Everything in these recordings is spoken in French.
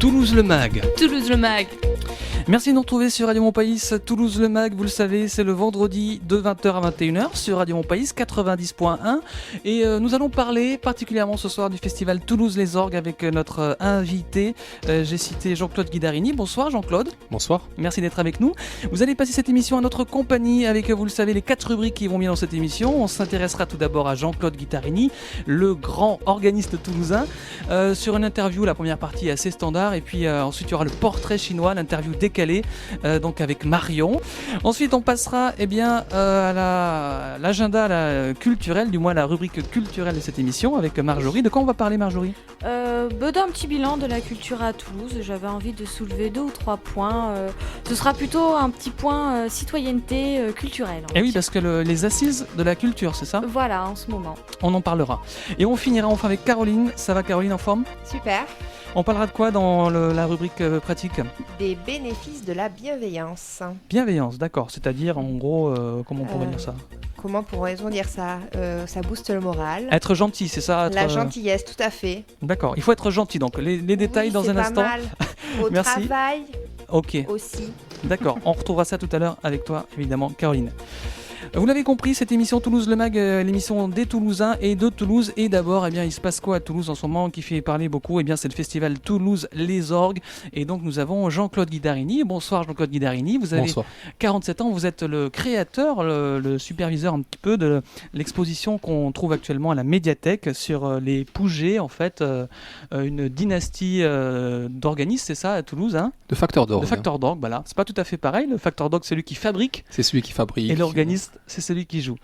Toulouse le Mag. Toulouse le Mag. Merci de nous retrouver sur Radio Mon Pays. Toulouse le Mag, vous le savez, c'est le vendredi de 20h à 21h sur Radio Mon Pays 90.1. Et nous allons parler particulièrement ce soir du festival Toulouse les Orgues avec notre invité. J'ai cité Jean-Claude Guidarini. Bonsoir Jean-Claude. Bonsoir. Merci d'être avec nous. Vous allez passer cette émission à notre compagnie avec, vous le savez, les 4 rubriques qui vont bien dans cette émission. On s'intéressera tout d'abord à Jean-Claude Guidarini, le grand organiste toulousain, sur une interview. La première partie est assez standard. Et puis ensuite, il y aura le portrait chinois, l'interview décalée, donc avec Marion. Ensuite, on passera à l'agenda culturel, du moins la rubrique culturelle de cette émission avec Marjorie. De quoi on va parler, Marjorie ? D'un petit bilan de la culture à Toulouse. J'avais envie de soulever 2 ou 3 points. Ce sera plutôt un petit point citoyenneté culturelle. Et oui, parce que les assises de la culture, c'est ça ? Voilà, en ce moment. On en parlera. Et on finira enfin avec Caroline. Ça va, Caroline, en forme ? Super. On parlera de quoi dans la rubrique pratique ? Des bénéfices de la bienveillance. Bienveillance, d'accord. C'est-à-dire, en gros, comment on pourrait dire ça ? Comment pourrait-on dire ça ? Ça booste le moral. Être gentil, c'est ça ? La gentillesse, tout à fait. D'accord, il faut être gentil. Donc, les détails dans un instant. Mal. Au Merci. travail Ok. aussi. D'accord, on retrouvera ça tout à l'heure avec toi, évidemment, Caroline. Vous l'avez compris, cette émission Toulouse le Mag, l'émission des Toulousains et de Toulouse. Et d'abord, il se passe quoi à Toulouse en ce moment qui fait parler beaucoup ? C'est le festival Toulouse les Orgues. Et donc, nous avons Jean-Claude Guidarini. Bonsoir Jean-Claude Guidarini. Vous avez 47 ans, vous êtes le créateur, le superviseur un petit peu de l'exposition qu'on trouve actuellement à la médiathèque sur les Pougets, en fait, une dynastie d'organistes, c'est ça, à Toulouse, hein ? De facteur d'orgue. De facteur d'orgue, voilà. C'est pas tout à fait pareil. Le facteur d'orgue, c'est celui qui fabrique. C'est celui qui fabrique. Et l'organiste, c'est celui qui joue.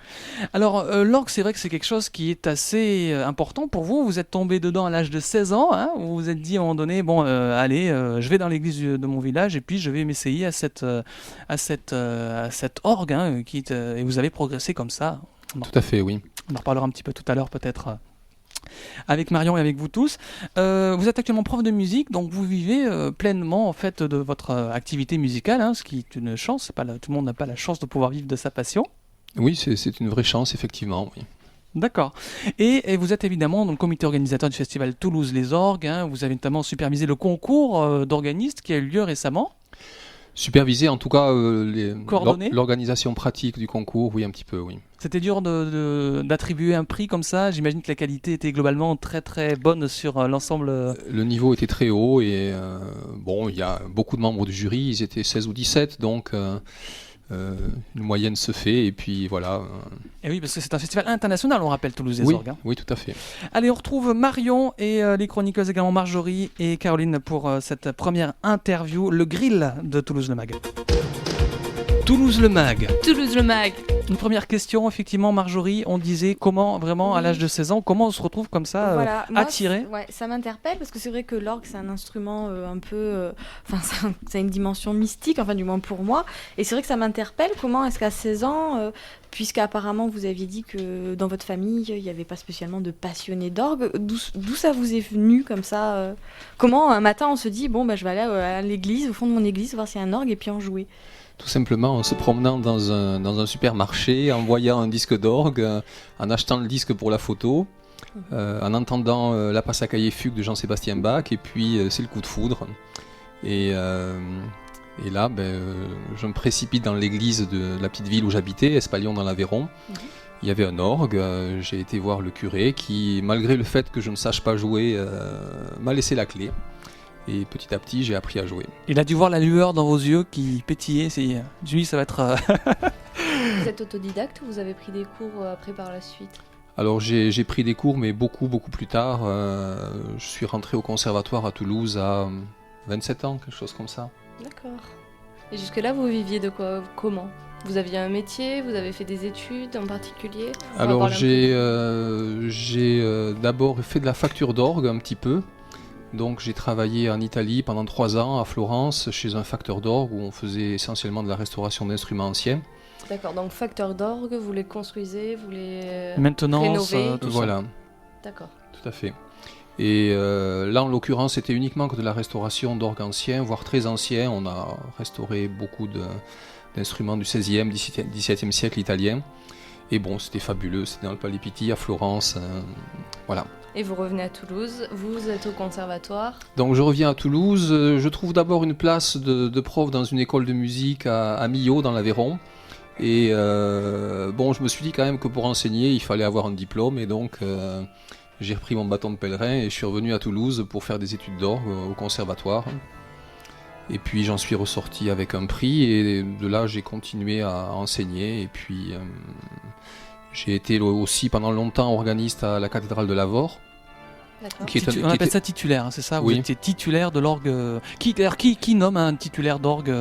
Alors, l'orgue, c'est vrai que c'est quelque chose qui est assez important pour vous. Vous êtes tombé dedans à l'âge de 16 ans. Hein. Vous vous êtes dit à un moment donné, je vais dans l'église de mon village et puis je vais m'essayer à cette orgue. Hein, et vous avez progressé comme ça. Tout à fait, oui. On en reparlera un petit peu tout à l'heure, peut-être. Avec Marion et avec vous tous. Vous êtes actuellement prof de musique, donc vous vivez pleinement en fait de votre activité musicale, hein, ce qui est une chance. Tout le monde n'a pas la chance de pouvoir vivre de sa passion. Oui, c'est une vraie chance, effectivement. Oui. D'accord. Et vous êtes évidemment dans le comité organisateur du festival Toulouse les Orgues. Hein, vous avez notamment supervisé le concours d'organistes qui a eu lieu récemment. Superviser en tout cas l'organisation pratique du concours, oui, un petit peu, oui. C'était dur d'attribuer un prix comme ça. J'imagine que la qualité était globalement très très bonne sur l'ensemble. Le niveau était très haut et il y a beaucoup de membres du jury, ils étaient 16 ou 17, donc une moyenne se fait et puis voilà. Et oui, parce que c'est un festival international, on rappelle, Toulouse les Orgues. Hein. Oui, tout à fait. Allez, on retrouve Marion et les chroniqueuses également Marjorie et Caroline pour cette première interview, le grill de Toulouse le Mag. Toulouse le Mag. Toulouse le Mag. Une première question, effectivement, Marjorie, on disait comment, vraiment, à l'âge de 16 ans, comment on se retrouve comme ça, attiré ? Ouais, ça m'interpelle parce que c'est vrai que l'orgue, c'est un instrument un peu... ça a une dimension mystique, enfin du moins pour moi. Et c'est vrai que ça m'interpelle, comment est-ce qu'à 16 ans, puisqu'apparemment vous aviez dit que dans votre famille, il n'y avait pas spécialement de passionnés d'orgue, d'où ça vous est venu comme ça Comment un matin on se dit, je vais aller à l'église, au fond de mon église, voir s'il y a un orgue et puis en jouer ? Tout simplement en se promenant dans un supermarché, en voyant un disque d'orgue, en achetant le disque pour la photo, en entendant la Passacaille Fugue de Jean-Sébastien Bach, et puis c'est le coup de foudre. Et là, je me précipite dans l'église de la petite ville où j'habitais, Espalion dans l'Aveyron. Il y avait un orgue, j'ai été voir le curé qui, malgré le fait que je ne sache pas jouer, m'a laissé la clé. Et petit à petit, j'ai appris à jouer. Il a dû voir la lueur dans vos yeux qui pétillait. Lui, ça va être... Vous êtes autodidacte ou vous avez pris des cours après par la suite ? Alors j'ai pris des cours, mais beaucoup plus tard. Je suis rentré au conservatoire à Toulouse à 27 ans, quelque chose comme ça. D'accord. Et jusque-là, vous viviez de quoi ? Comment ? Vous aviez un métier ? Vous avez fait des études en particulier ? Alors j'ai d'abord fait de la facture d'orgue un petit peu. Donc j'ai travaillé en Italie pendant 3 ans, à Florence, chez un facteur d'orgue où on faisait essentiellement de la restauration d'instruments anciens. D'accord, donc facteur d'orgue, vous les construisez, vous les maintenance, rénovez tout voilà. Ça. D'accord. Tout à fait. Et là, en l'occurrence, c'était uniquement que de la restauration d'orgues anciens, voire très anciens. On a restauré beaucoup d'instruments du XVIe, XVIIe siècle italien. Et bon, c'était fabuleux, c'était dans le Palais Pitti à Florence. Voilà. Et vous revenez à Toulouse, vous êtes au conservatoire. Donc je reviens à Toulouse, je trouve d'abord une place de prof dans une école de musique à Millau, dans l'Aveyron. Et bon, je me suis dit quand même que pour enseigner, il fallait avoir un diplôme. Et donc j'ai repris mon bâton de pèlerin et je suis revenu à Toulouse pour faire des études d'orgue au conservatoire. Et puis j'en suis ressorti avec un prix et de là j'ai continué à enseigner. Et puis j'ai été aussi pendant longtemps organiste à la cathédrale de Lavaur. D'accord. On appelle ça titulaire, hein, c'est ça? Vous Oui. étiez titulaire de l'orgue. Qui nomme un titulaire d'orgue?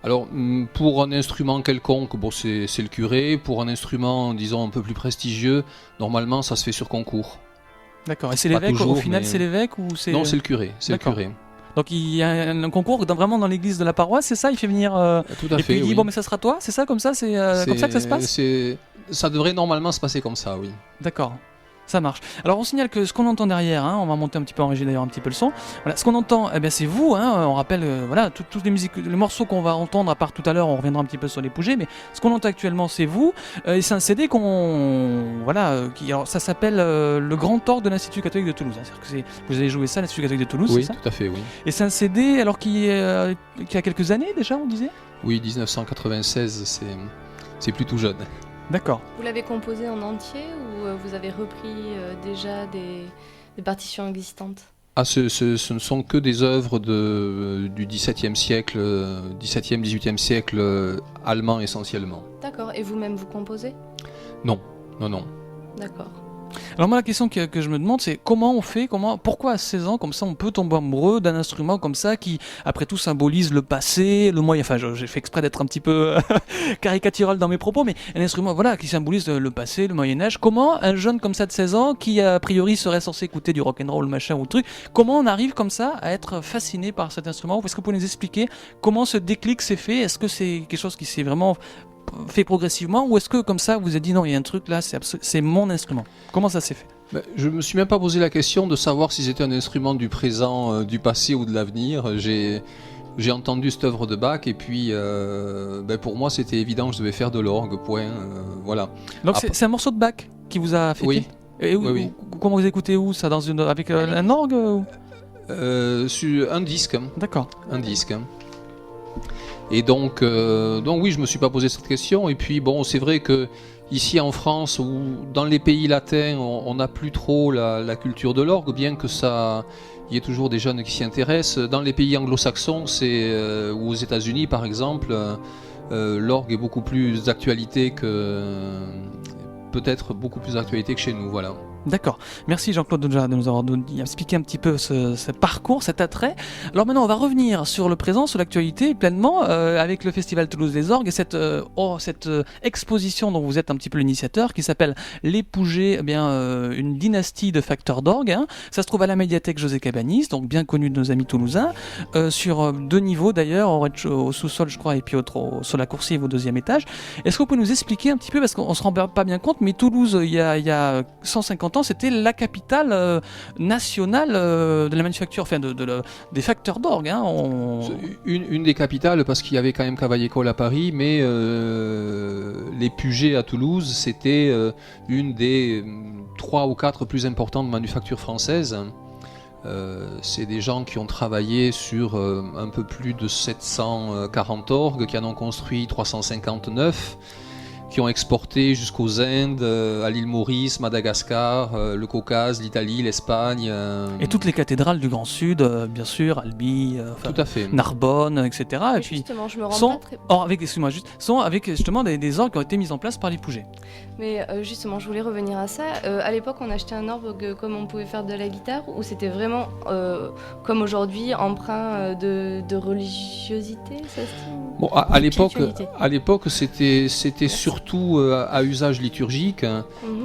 Alors, pour un instrument quelconque, bon, c'est le curé. Pour un instrument, disons, un peu plus prestigieux, normalement, ça se fait sur concours. D'accord. Et c'est Pas l'évêque, au toujours, final, mais- c'est l'évêque ou c'est... Non, c'est le curé. C'est le D'accord. curé. Donc il y a un concours vraiment dans l'église de la paroisse, c'est ça? Il fait venir... Tout à et puis fait, il dit, oui. bon, mais ça sera toi? C'est ça, comme ça? C'est comme ça que ça se passe? Ça devrait normalement se passer comme ça, oui. D'accord. Ça marche. Alors on signale que ce qu'on entend derrière, hein, on va monter un petit peu, enregistrer d'ailleurs un petit peu le son. Voilà, ce qu'on entend, eh bien, c'est vous. Hein, on rappelle, voilà, toutes les musiques, les morceaux qu'on va entendre, à part tout à l'heure, on reviendra un petit peu sur les Pougets, mais ce qu'on entend actuellement, c'est vous. Et c'est un CD alors ça s'appelle Le Grand Orgue de l'Institut catholique de Toulouse. Hein. C'est-à-dire que vous avez joué ça à l'Institut catholique de Toulouse, Oui, c'est ça? tout à fait, oui. Et c'est un CD alors qui a quelques années déjà, on disait? Oui, 1996, c'est plutôt jeune. D'accord. Vous l'avez composé en entier ou vous avez repris déjà des partitions existantes? Ah, ce ne sont que des œuvres du XVIIe siècle, XVIIe siècle, allemand essentiellement. D'accord. Et vous-même vous composez? Non. D'accord. Alors moi la question que je me demande c'est pourquoi à 16 ans comme ça on peut tomber amoureux d'un instrument comme ça qui après tout symbolise le passé, le moyen, enfin j'ai fait exprès d'être un petit peu caricatural dans mes propos, mais un instrument voilà qui symbolise le passé, le Moyen-Âge. Comment un jeune comme ça de 16 ans qui a priori serait censé écouter du rock'n'roll machin ou truc, comment on arrive comme ça à être fasciné par cet instrument? Est-ce que vous pouvez nous expliquer comment ce déclic s'est fait? Est-ce que c'est quelque chose qui s'est vraiment fait progressivement ou est-ce que comme ça vous avez dit non il y a un truc là c'est mon instrument? Comment ça s'est fait? Je me suis même pas posé la question de savoir si c'était un instrument du présent, du passé ou de l'avenir. J'ai entendu cette œuvre de Bach et puis pour moi c'était évident que je devais faire de l'orgue, point. Voilà. Donc c'est un morceau de Bach qui vous a fait? Oui. Et Oui. Comment vous écoutez où ça, avec un orgue ou... Sur un disque. D'accord. Un disque. Et donc oui, je me suis pas posé cette question. Et puis bon, c'est vrai que ici en France ou dans les pays latins, on n'a plus trop la culture de l'orgue, bien que ça, il y ait toujours des jeunes qui s'y intéressent. Dans les pays anglo-saxons, ou aux États-Unis par exemple, l'orgue est beaucoup plus d'actualité peut-être beaucoup plus d'actualité que chez nous. Voilà. D'accord. Merci Jean-Claude Donja de nous avoir expliqué un petit peu ce parcours, cet attrait. Alors maintenant, on va revenir sur le présent, sur l'actualité pleinement, avec le Festival Toulouse des Orgues et cette exposition dont vous êtes un petit peu l'initiateur, qui s'appelle Les Pougets, une dynastie de facteurs d'orgue. Hein. Ça se trouve à la médiathèque José Cabanis, donc bien connu de nos amis toulousains, sur 2 niveaux d'ailleurs, au sous-sol je crois, et puis sur la coursive au 2e étage. Est-ce que vous pouvez nous expliquer un petit peu, parce qu'on se rend pas bien compte, mais Toulouse, il y a 150 ans, c'était la capitale nationale de la manufacture, enfin des facteurs d'orgue. Hein. Une des capitales, parce qu'il y avait quand même Cavaillé-Coll à Paris, mais les Pugets à Toulouse, c'était une des 3 ou 4 plus importantes manufactures françaises. C'est des gens qui ont travaillé sur un peu plus de 740 orgues, qui en ont construit 359, qui ont exporté jusqu'aux Indes, à l'île Maurice, Madagascar, le Caucase, l'Italie, l'Espagne. Et toutes les cathédrales du Grand Sud, bien sûr, Albi, Tout à fait. Narbonne, etc. Et puis, justement, je me rends pas très... sont avec justement des orgues qui ont été mis en place par les Pougets. Mais justement, je voulais revenir à ça. À l'époque, on achetait un orgue comme on pouvait faire de la guitare, ou c'était vraiment, comme aujourd'hui, empreint de religiosité, ça se dit? Bon, à Spiritualité. l'époque, c'était surtout à usage liturgique.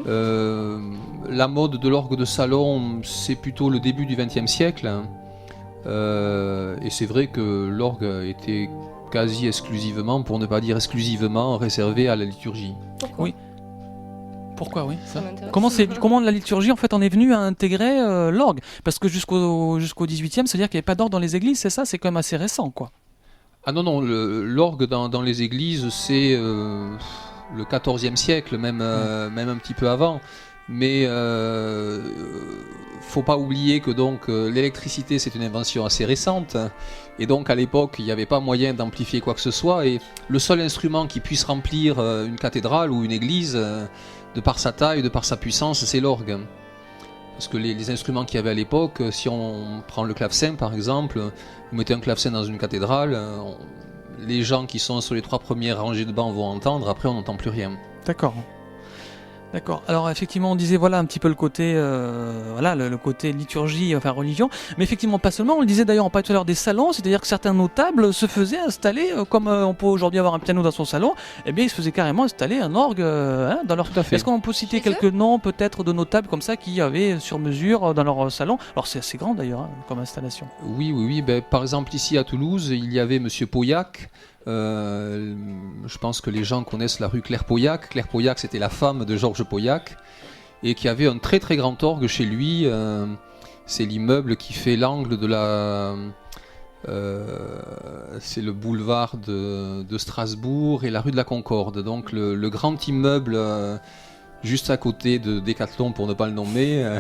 La mode de l'orgue de salon, c'est plutôt le début du XXe siècle. Et c'est vrai que l'orgue était quasi exclusivement, pour ne pas dire exclusivement, réservé à la liturgie. Pourquoi? Oui. Pourquoi, oui. Ça m'intéresse. Comment la liturgie en fait en est venue à intégrer l'orgue? Parce que jusqu'au 18e, c'est-à-dire qu'il n'y avait pas d'orgue dans les églises, c'est ça? C'est quand même assez récent, quoi. Ah non, l'orgue dans les églises, c'est le XIVe siècle, même un petit peu avant. Mais faut pas oublier que donc l'électricité c'est une invention assez récente et donc à l'époque il n'y avait pas moyen d'amplifier quoi que ce soit et le seul instrument qui puisse remplir une cathédrale ou une église de par sa taille, de par sa puissance, c'est l'orgue. Parce que les instruments qu'il y avait à l'époque, si on prend le clavecin par exemple, vous mettez un clavecin dans une cathédrale, les gens qui sont sur les 3 premières rangées de bancs vont entendre, après on n'entend plus rien. D'accord. D'accord. Alors effectivement, on disait voilà un petit peu le côté, le côté liturgie, enfin religion, mais effectivement pas seulement. On le disait d'ailleurs, on parlait tout à l'heure des salons, c'est-à-dire que certains notables se faisaient installer, comme on peut aujourd'hui avoir un piano dans son salon, eh bien ils se faisaient carrément installer un orgue dans leur. Tout à fait. Est-ce qu'on peut citer Chez quelques noms peut-être de notables comme ça qui avaient sur mesure dans leur salon? Alors c'est assez grand d'ailleurs comme installation. Oui. Ben, par exemple ici à Toulouse, il y avait Monsieur Pauillac. Je pense que les gens connaissent la rue Claire Pauillac. Claire Pauillac, c'était la femme de Georges Pauillac et qui avait un très très grand orgue chez lui. C'est l'immeuble qui fait l'angle de la... c'est le boulevard de Strasbourg et la rue de la Concorde. Donc le grand immeuble juste à côté de Décathlon, pour ne pas le nommer.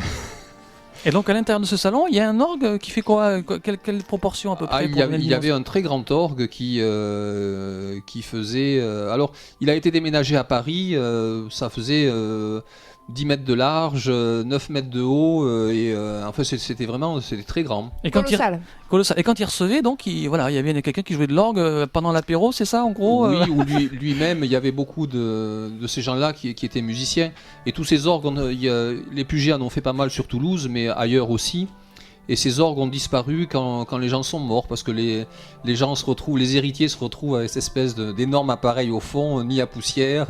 Et donc à l'intérieur de ce salon, il y a un orgue qui fait quoi? Quelle proportion à peu près? Il y avait un très grand orgue qui faisait... alors, il a été déménagé à Paris, ça faisait 10 mètres de large, 9 mètres de haut, enfin c'était très grand. Et quand Colossal. Colossal. Et quand il recevait, donc, il y avait quelqu'un qui jouait de l'orgue pendant l'apéro, c'est ça en gros? Oui, ou lui-même, il y avait beaucoup de ces gens-là qui étaient musiciens. Et tous ces orgues, les Puget en ont fait pas mal sur Toulouse, mais ailleurs aussi. Et ces orgues ont disparu quand les gens sont morts, parce que les gens se retrouvent, les héritiers se retrouvent avec cette espèce d'énorme appareil au fond, mis à poussière.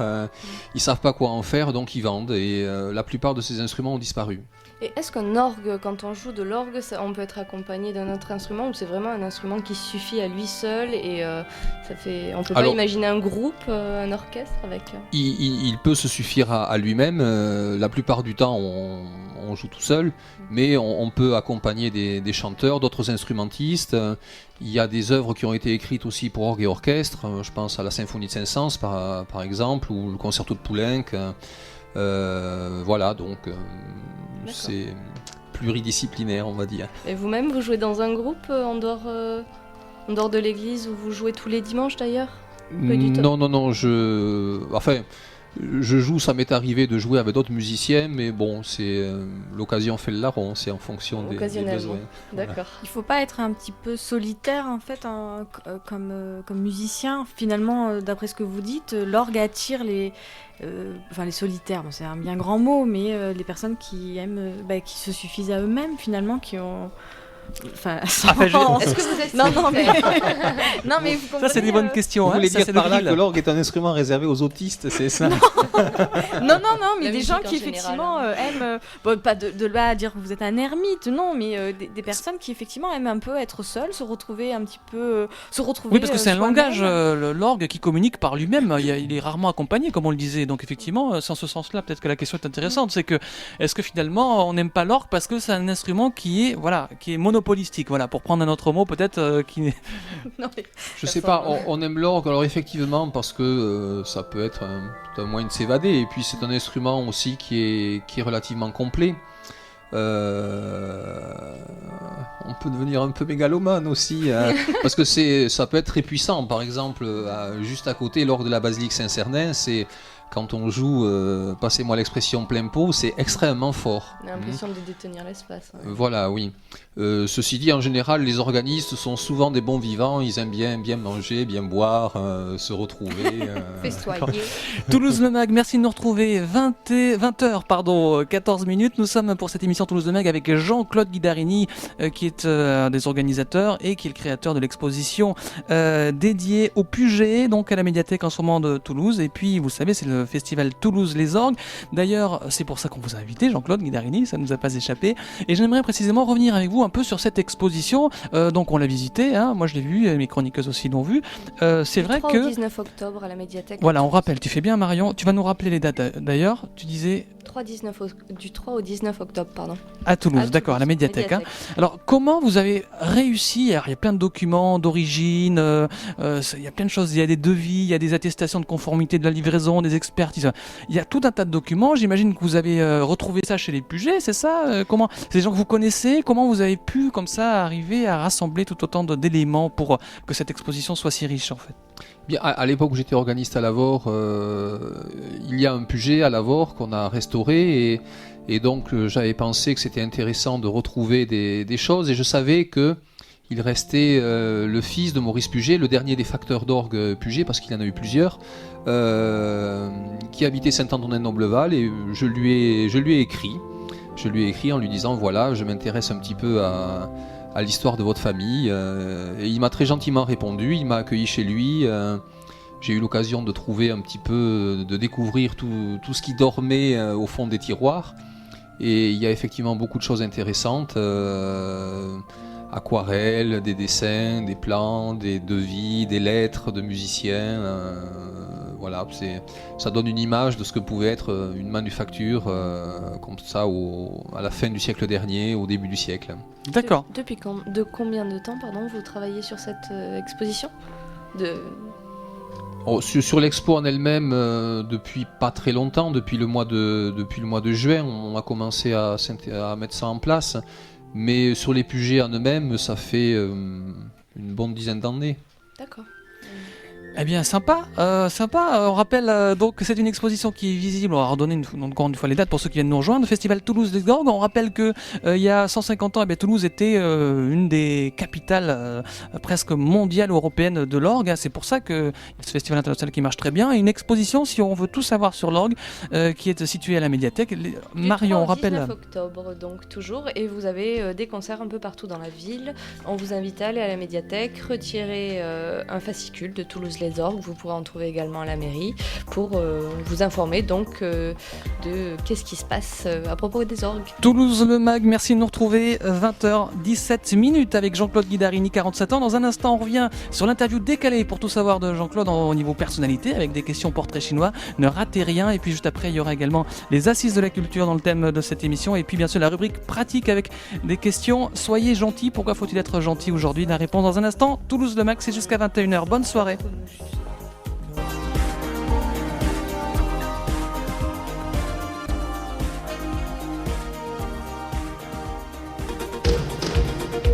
Ils savent pas quoi en faire, donc ils vendent. Et la plupart de ces instruments ont disparu. Et est-ce qu'un orgue, quand on joue de l'orgue, on peut être accompagné d'un autre instrument ou c'est vraiment un instrument qui suffit à lui seul et on peut pas imaginer un groupe, un orchestre avec... Il peut se suffire à lui-même. La plupart du temps, on joue tout seul, mais on peut accompagner des chanteurs, d'autres instrumentistes. Il y a des œuvres qui ont été écrites aussi pour orgue et orchestre. Je pense à la Symphonie de Saint-Saëns par exemple, ou le Concerto de Poulenc. Voilà, donc c'est pluridisciplinaire, on va dire. Et vous-même, vous jouez dans un groupe en dehors de l'église où vous jouez tous les dimanches d'ailleurs? Non, je joue, ça m'est arrivé de jouer avec d'autres musiciens, mais bon, c'est l'occasion fait le larron, c'est en fonction des besoins. D'accord. Voilà. Il faut pas être un petit peu solitaire en fait comme musicien. Finalement, d'après ce que vous dites, l'orgue attire les solitaires. Bon, c'est un bien grand mot, mais les personnes qui aiment, qui se suffisent à eux-mêmes finalement, qui ont... Est-ce que vous êtes non mais vous comprenez, Ça c'est des bonnes questions. Vous voulez ça, dire c'est par le là drill. que l'orgue est un instrument réservé aux autistes, c'est ça? Non, mais La des musique gens en qui général, effectivement aiment, pas de là à dire que vous êtes un ermite, non, mais des personnes qui effectivement aiment un peu être seules, se retrouver un petit peu, Oui, parce que c'est un soi-même. langage, l'orgue, qui communique par lui-même. Il est rarement accompagné, comme on le disait. Donc effectivement, c'est en ce sens-là, peut-être que la question est intéressante. C'est que, est-ce que finalement, on n'aime pas l'orgue parce que c'est un instrument qui est monopolistique, voilà, pour prendre un autre mot, peut-être qui. Non, mais... Je sais pas, on aime l'orgue, alors effectivement, parce que ça peut être un moyen de s'évader, et puis c'est un instrument aussi qui est relativement complet. On peut devenir un peu mégalomane aussi, parce que ça peut être très puissant. Par exemple, juste à côté, l'orgue de la basilique Saint-Cernin, c'est quand on joue, passez-moi l'expression plein pot, c'est extrêmement fort. On a l'impression de détenir l'espace. Ouais. Voilà, oui. Ceci dit, en général, les organistes sont souvent des bons vivants, ils aiment bien manger, bien boire, se retrouver. Festoyer. Toulouse Le Mag, merci de nous retrouver 20h, 14 minutes. Nous sommes pour cette émission Toulouse Le Mag avec Jean-Claude Guidarini, qui est un des organisateurs et qui est le créateur de l'exposition dédiée au Puget, donc à la médiathèque en ce moment de Toulouse. Et puis, vous savez, c'est le festival Toulouse les Orgues. D'ailleurs, c'est pour ça qu'on vous a invité, Jean-Claude Guidarini, ça ne nous a pas échappé. Et j'aimerais précisément revenir avec vous un peu sur cette exposition. Donc on l'a visitée, moi je l'ai vue, mes chroniqueuses aussi l'ont vue. C'est vrai 3 que... au 19 octobre à la médiathèque. Voilà, on rappelle, tu fais bien Marion, tu vas nous rappeler les dates d'ailleurs, tu disais... du 3 au 19 octobre, pardon. À Toulouse, À d'accord, à la Toulouse, médiathèque. Hein. Alors, comment vous avez réussi? Alors, il y a plein de documents d'origine, il y a plein de choses. Il y a des devis, il y a des attestations de conformité de la livraison, des expertises. Il y a tout un tas de documents. J'imagine que vous avez retrouvé ça chez les Puget, c'est ça? Comment? C'est des gens que vous connaissez? Comment vous avez pu, comme ça, arriver à rassembler tout autant d'éléments pour que cette exposition soit si riche, en fait? Bien, à l'époque où j'étais organiste à Lavore, il y a un Puget à Lavore qu'on a restauré et donc j'avais pensé que c'était intéressant de retrouver des choses et je savais que il restait le fils de Maurice Puget, le dernier des facteurs d'orgue Puget, parce qu'il en a eu plusieurs, qui habitait Saint-Antonin-Nobleval et je lui ai écrit. Je lui ai écrit en lui disant voilà, je m'intéresse un petit peu à l'histoire de votre famille. Et il m'a très gentiment répondu, il m'a accueilli chez lui. J'ai eu l'occasion de trouver un petit peu, de découvrir tout ce qui dormait au fond des tiroirs. Et il y a effectivement beaucoup de choses intéressantes. Aquarelles, des dessins, des plans, des devis, des lettres de musiciens. Voilà, ça donne une image de ce que pouvait être une manufacture comme ça à la fin du siècle dernier, au début du siècle. D'accord. De combien de temps, pardon, vous travaillez sur cette exposition Sur l'expo en elle-même, depuis pas très longtemps, depuis le mois de juin, on a commencé à mettre ça en place. Mais sur les Pugets en eux-mêmes, ça fait une bonne dizaine d'années. D'accord. Eh bien, sympa. On rappelle donc que c'est une exposition qui est visible. On va redonner encore une fois les dates pour ceux qui viennent nous rejoindre. Festival Toulouse des Orgues. On rappelle que il y a 150 ans, Toulouse était une des capitales presque mondiales ou européennes de l'orgue. C'est pour ça que ce festival international qui marche très bien. Et une exposition, si on veut tout savoir sur l'orgue, qui est située à la médiathèque. Marion, on rappelle. Du 19 octobre, donc toujours. Et vous avez des concerts un peu partout dans la ville. On vous invite à aller à la médiathèque, retirer un fascicule de Toulouse les Orgues, vous pourrez en trouver également à la mairie pour vous informer donc de qu'est-ce qui se passe à propos des orgues. Toulouse le Mag, merci de nous retrouver 20h17 avec Jean-Claude Guidarini, 47 ans. Dans un instant, on revient sur l'interview décalée pour tout savoir de Jean-Claude au niveau personnalité avec des questions portraits chinois. Ne ratez rien. Et puis juste après, il y aura également les assises de la culture dans le thème de cette émission. Et puis bien sûr, la rubrique pratique avec des questions. Soyez gentils. Pourquoi faut-il être gentil aujourd'hui? La réponse dans un instant. Toulouse le Mag, c'est jusqu'à 21h. Bonne soirée.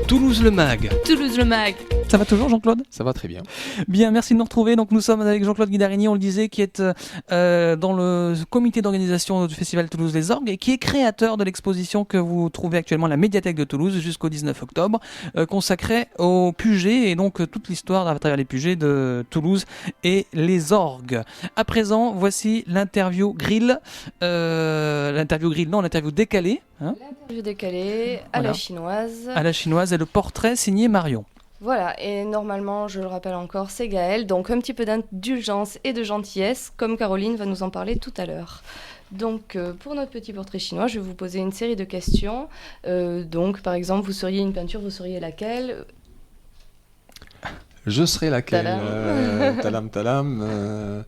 Toulouse le Mag. Toulouse le Mag. Ça va toujours, Jean-Claude? Ça va très bien. Bien, merci de nous retrouver. Donc, nous sommes avec Jean-Claude Guidarini, on le disait, qui est dans le comité d'organisation du Festival Toulouse les Orgues et qui est créateur de l'exposition que vous trouvez actuellement à la médiathèque de Toulouse jusqu'au 19 octobre, consacrée au Puget et donc toute l'histoire à travers les Pugets de Toulouse et les orgues. À présent, voici l'interview grill. L'interview décalée. Hein, L'interview décalée à Voilà. la chinoise. à la chinoise et le portrait signé Marion. Voilà, et normalement, je le rappelle encore, c'est Gaël, donc un petit peu d'indulgence et de gentillesse, comme Caroline va nous en parler tout à l'heure. Donc, pour notre petit portrait chinois, je vais vous poser une série de questions. Donc, par exemple, vous seriez une peinture, vous seriez laquelle? Je serai laquelle? Tadam. Talam.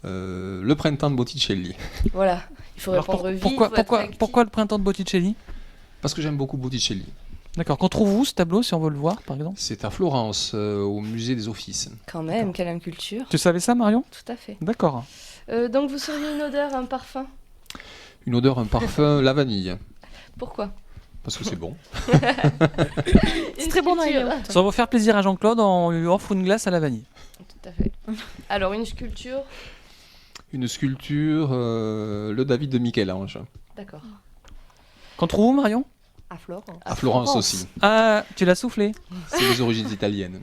Le printemps de Botticelli. Voilà, il faut Alors, répondre vite. faut être actif. pourquoi le printemps de Botticelli? Parce que j'aime beaucoup Botticelli. D'accord. Qu'on trouve où ce tableau, si on veut le voir, par exemple? C'est à Florence, au musée des Offices. Quand même, quelle inculture. Tu savais ça, Marion? Tout à fait. D'accord. Donc, vous seriez une odeur, un parfum? Une odeur, un parfum, la vanille. Pourquoi? Parce que c'est bon. C'est très bon dans les yaourts. Ça va faire plaisir à Jean-Claude, on lui offre une glace à la vanille. Tout à fait. Alors, une sculpture? Une sculpture, le David de Michel-Ange. D'accord. Qu'on trouve où, Marion? À Florence. À Florence aussi. Ah, tu l'as soufflé? C'est des origines italiennes.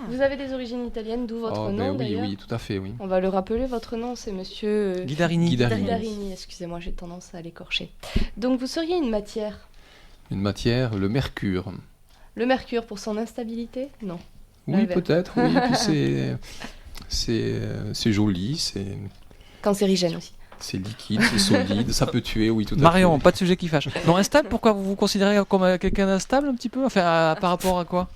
Vous avez des origines italiennes, d'où votre Oh, nom oui, d'ailleurs? oui, tout à fait, oui. On va le rappeler, votre nom, c'est monsieur Guidarini. Guidarini. Excusez-moi, j'ai tendance à l'écorcher. Donc, vous seriez une matière? Une matière, le mercure. Le mercure pour son instabilité? Non. Oui, L'envers. peut-être, oui. Puis c'est joli, Cancérigène aussi. c'est liquide, c'est solide, ça peut tuer, oui, tout à Marion, fait. pas de sujet qui fâche. Non, instable, pourquoi vous vous considérez comme quelqu'un d'instable un petit peu? Enfin, par rapport à quoi?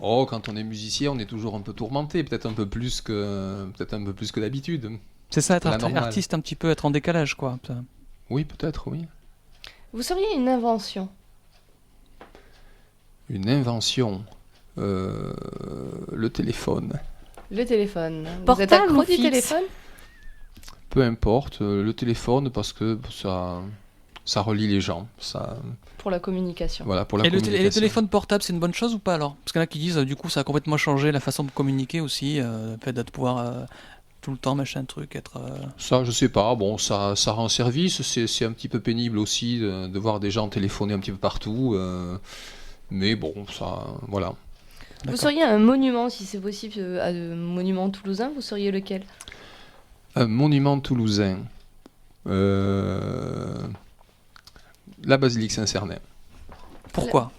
Oh, quand on est musicien, on est toujours un peu tourmenté, peut-être un peu plus que d'habitude. C'est ça, être La normale. artiste un petit peu, être en décalage, quoi. Ça. Oui, peut-être, oui. Vous seriez une invention. Une invention. Le téléphone. Le téléphone. Vous êtes Portable accro ou du fixe? téléphone? Peu importe, le téléphone parce que ça relie les gens. Pour la communication. Voilà, pour la Et les communication. téléphones portables, c'est une bonne chose ou pas alors? Parce qu'il y en a qui disent, du coup, ça a complètement changé la façon de communiquer aussi, le fait de pouvoir tout le temps, machin truc, être. Ça, je sais pas. Bon, ça rend service. C'est un petit peu pénible aussi de voir des gens téléphoner un petit peu partout. Mais bon, ça, voilà. Vous D'accord. seriez un monument, si c'est possible, un monument toulousain, vous seriez lequel? Un monument toulousain. La basilique Saint-Cernin. Pourquoi?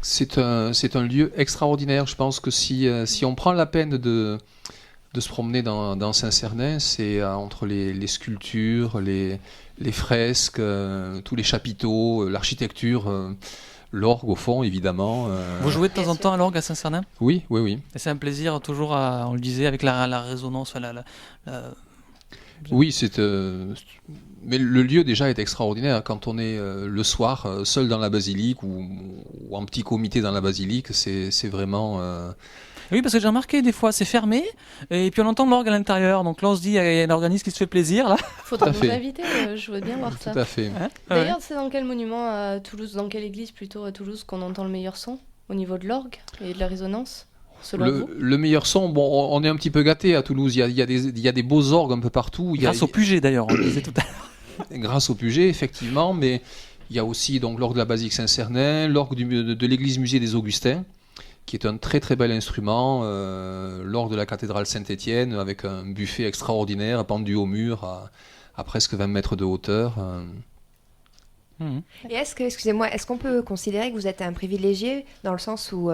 C'est un lieu extraordinaire. Je pense que si on prend la peine de se promener dans Saint-Cernin, c'est entre les sculptures, les fresques, tous les chapiteaux, l'architecture, l'orgue au fond, évidemment. Vous jouez de temps en temps à l'orgue à Saint-Cernin? Oui, oui, oui. Et c'est un plaisir toujours, on le disait, avec la résonance, enfin, Oui, mais le lieu déjà est extraordinaire. Quand on est le soir seul dans la basilique ou en petit comité dans la basilique, c'est vraiment... Oui, parce que j'ai remarqué des fois, c'est fermé, et puis on entend l'orgue à l'intérieur, donc là on se dit, il y a un organisme qui se fait plaisir, là. Faudra Tout à nous fait. inviter, je veux bien voir ça. Tout à fait. Ouais. D'ailleurs, c'est dans quel monument à Toulouse, dans quelle église plutôt à Toulouse qu'on entend le meilleur son? Au niveau de l'orgue et de la résonance, selon vous? Le meilleur son, bon, on est un petit peu gâté à Toulouse. Il y a des beaux orgues un peu partout. Grâce au Puget d'ailleurs, on le disait tout à l'heure. Grâce au Puget, effectivement, mais il y a aussi donc l'orgue de la basilique Saint-Cernin, l'orgue de l'église musée des Augustins, qui est un très très bel instrument, l'orgue de la cathédrale Saint-Étienne, avec un buffet extraordinaire pendu au mur à presque 20 mètres de hauteur. Et est-ce qu'on peut considérer que vous êtes un privilégié dans le sens où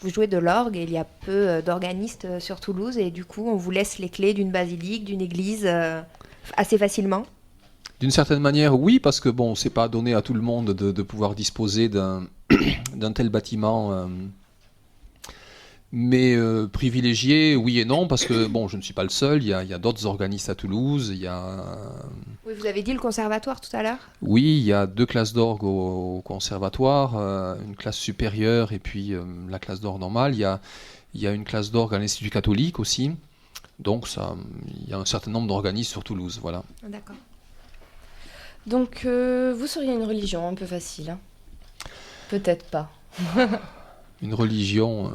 vous jouez de l'orgue et il y a peu d'organistes sur Toulouse et du coup on vous laisse les clés d'une basilique, d'une église assez facilement? D'une certaine manière, oui, parce que bon, c'est pas donné à tout le monde de pouvoir disposer d'un tel bâtiment. Mais privilégié, oui et non, parce que bon, je ne suis pas le seul, il y a d'autres organistes à Toulouse, Oui, vous avez dit le conservatoire tout à l'heure? oui, il y a 2 classes d'orgue au conservatoire, une classe supérieure et puis la classe d'orgue normale. Il y a une classe d'orgue à l'Institut catholique aussi, donc il y a un certain nombre d'organistes sur Toulouse, voilà. D'accord. Donc, vous seriez une religion un peu facile, hein? Peut-être pas. Une religion,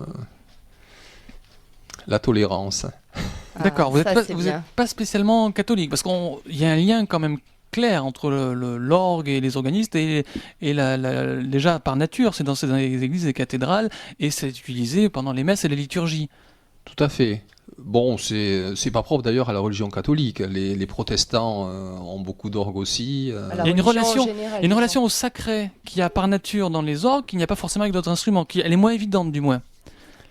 la tolérance. D'accord, vous ça, n'êtes c'est pas, bien. pas spécialement catholique, parce qu'il y a un lien quand même clair entre l'orgue et les organistes, et déjà par nature, c'est dans les églises et les cathédrales, et c'est utilisé pendant les messes et les liturgies. Tout à fait. Bon, c'est pas propre d'ailleurs à la religion catholique. Les protestants ont beaucoup d'orgues aussi. À la Il y a une religion en relation- général, Il y a une disons. relation au sacré qu'il y a par nature dans les orgues, qu'il n'y a pas forcément avec d'autres instruments, elle est moins évidente du moins.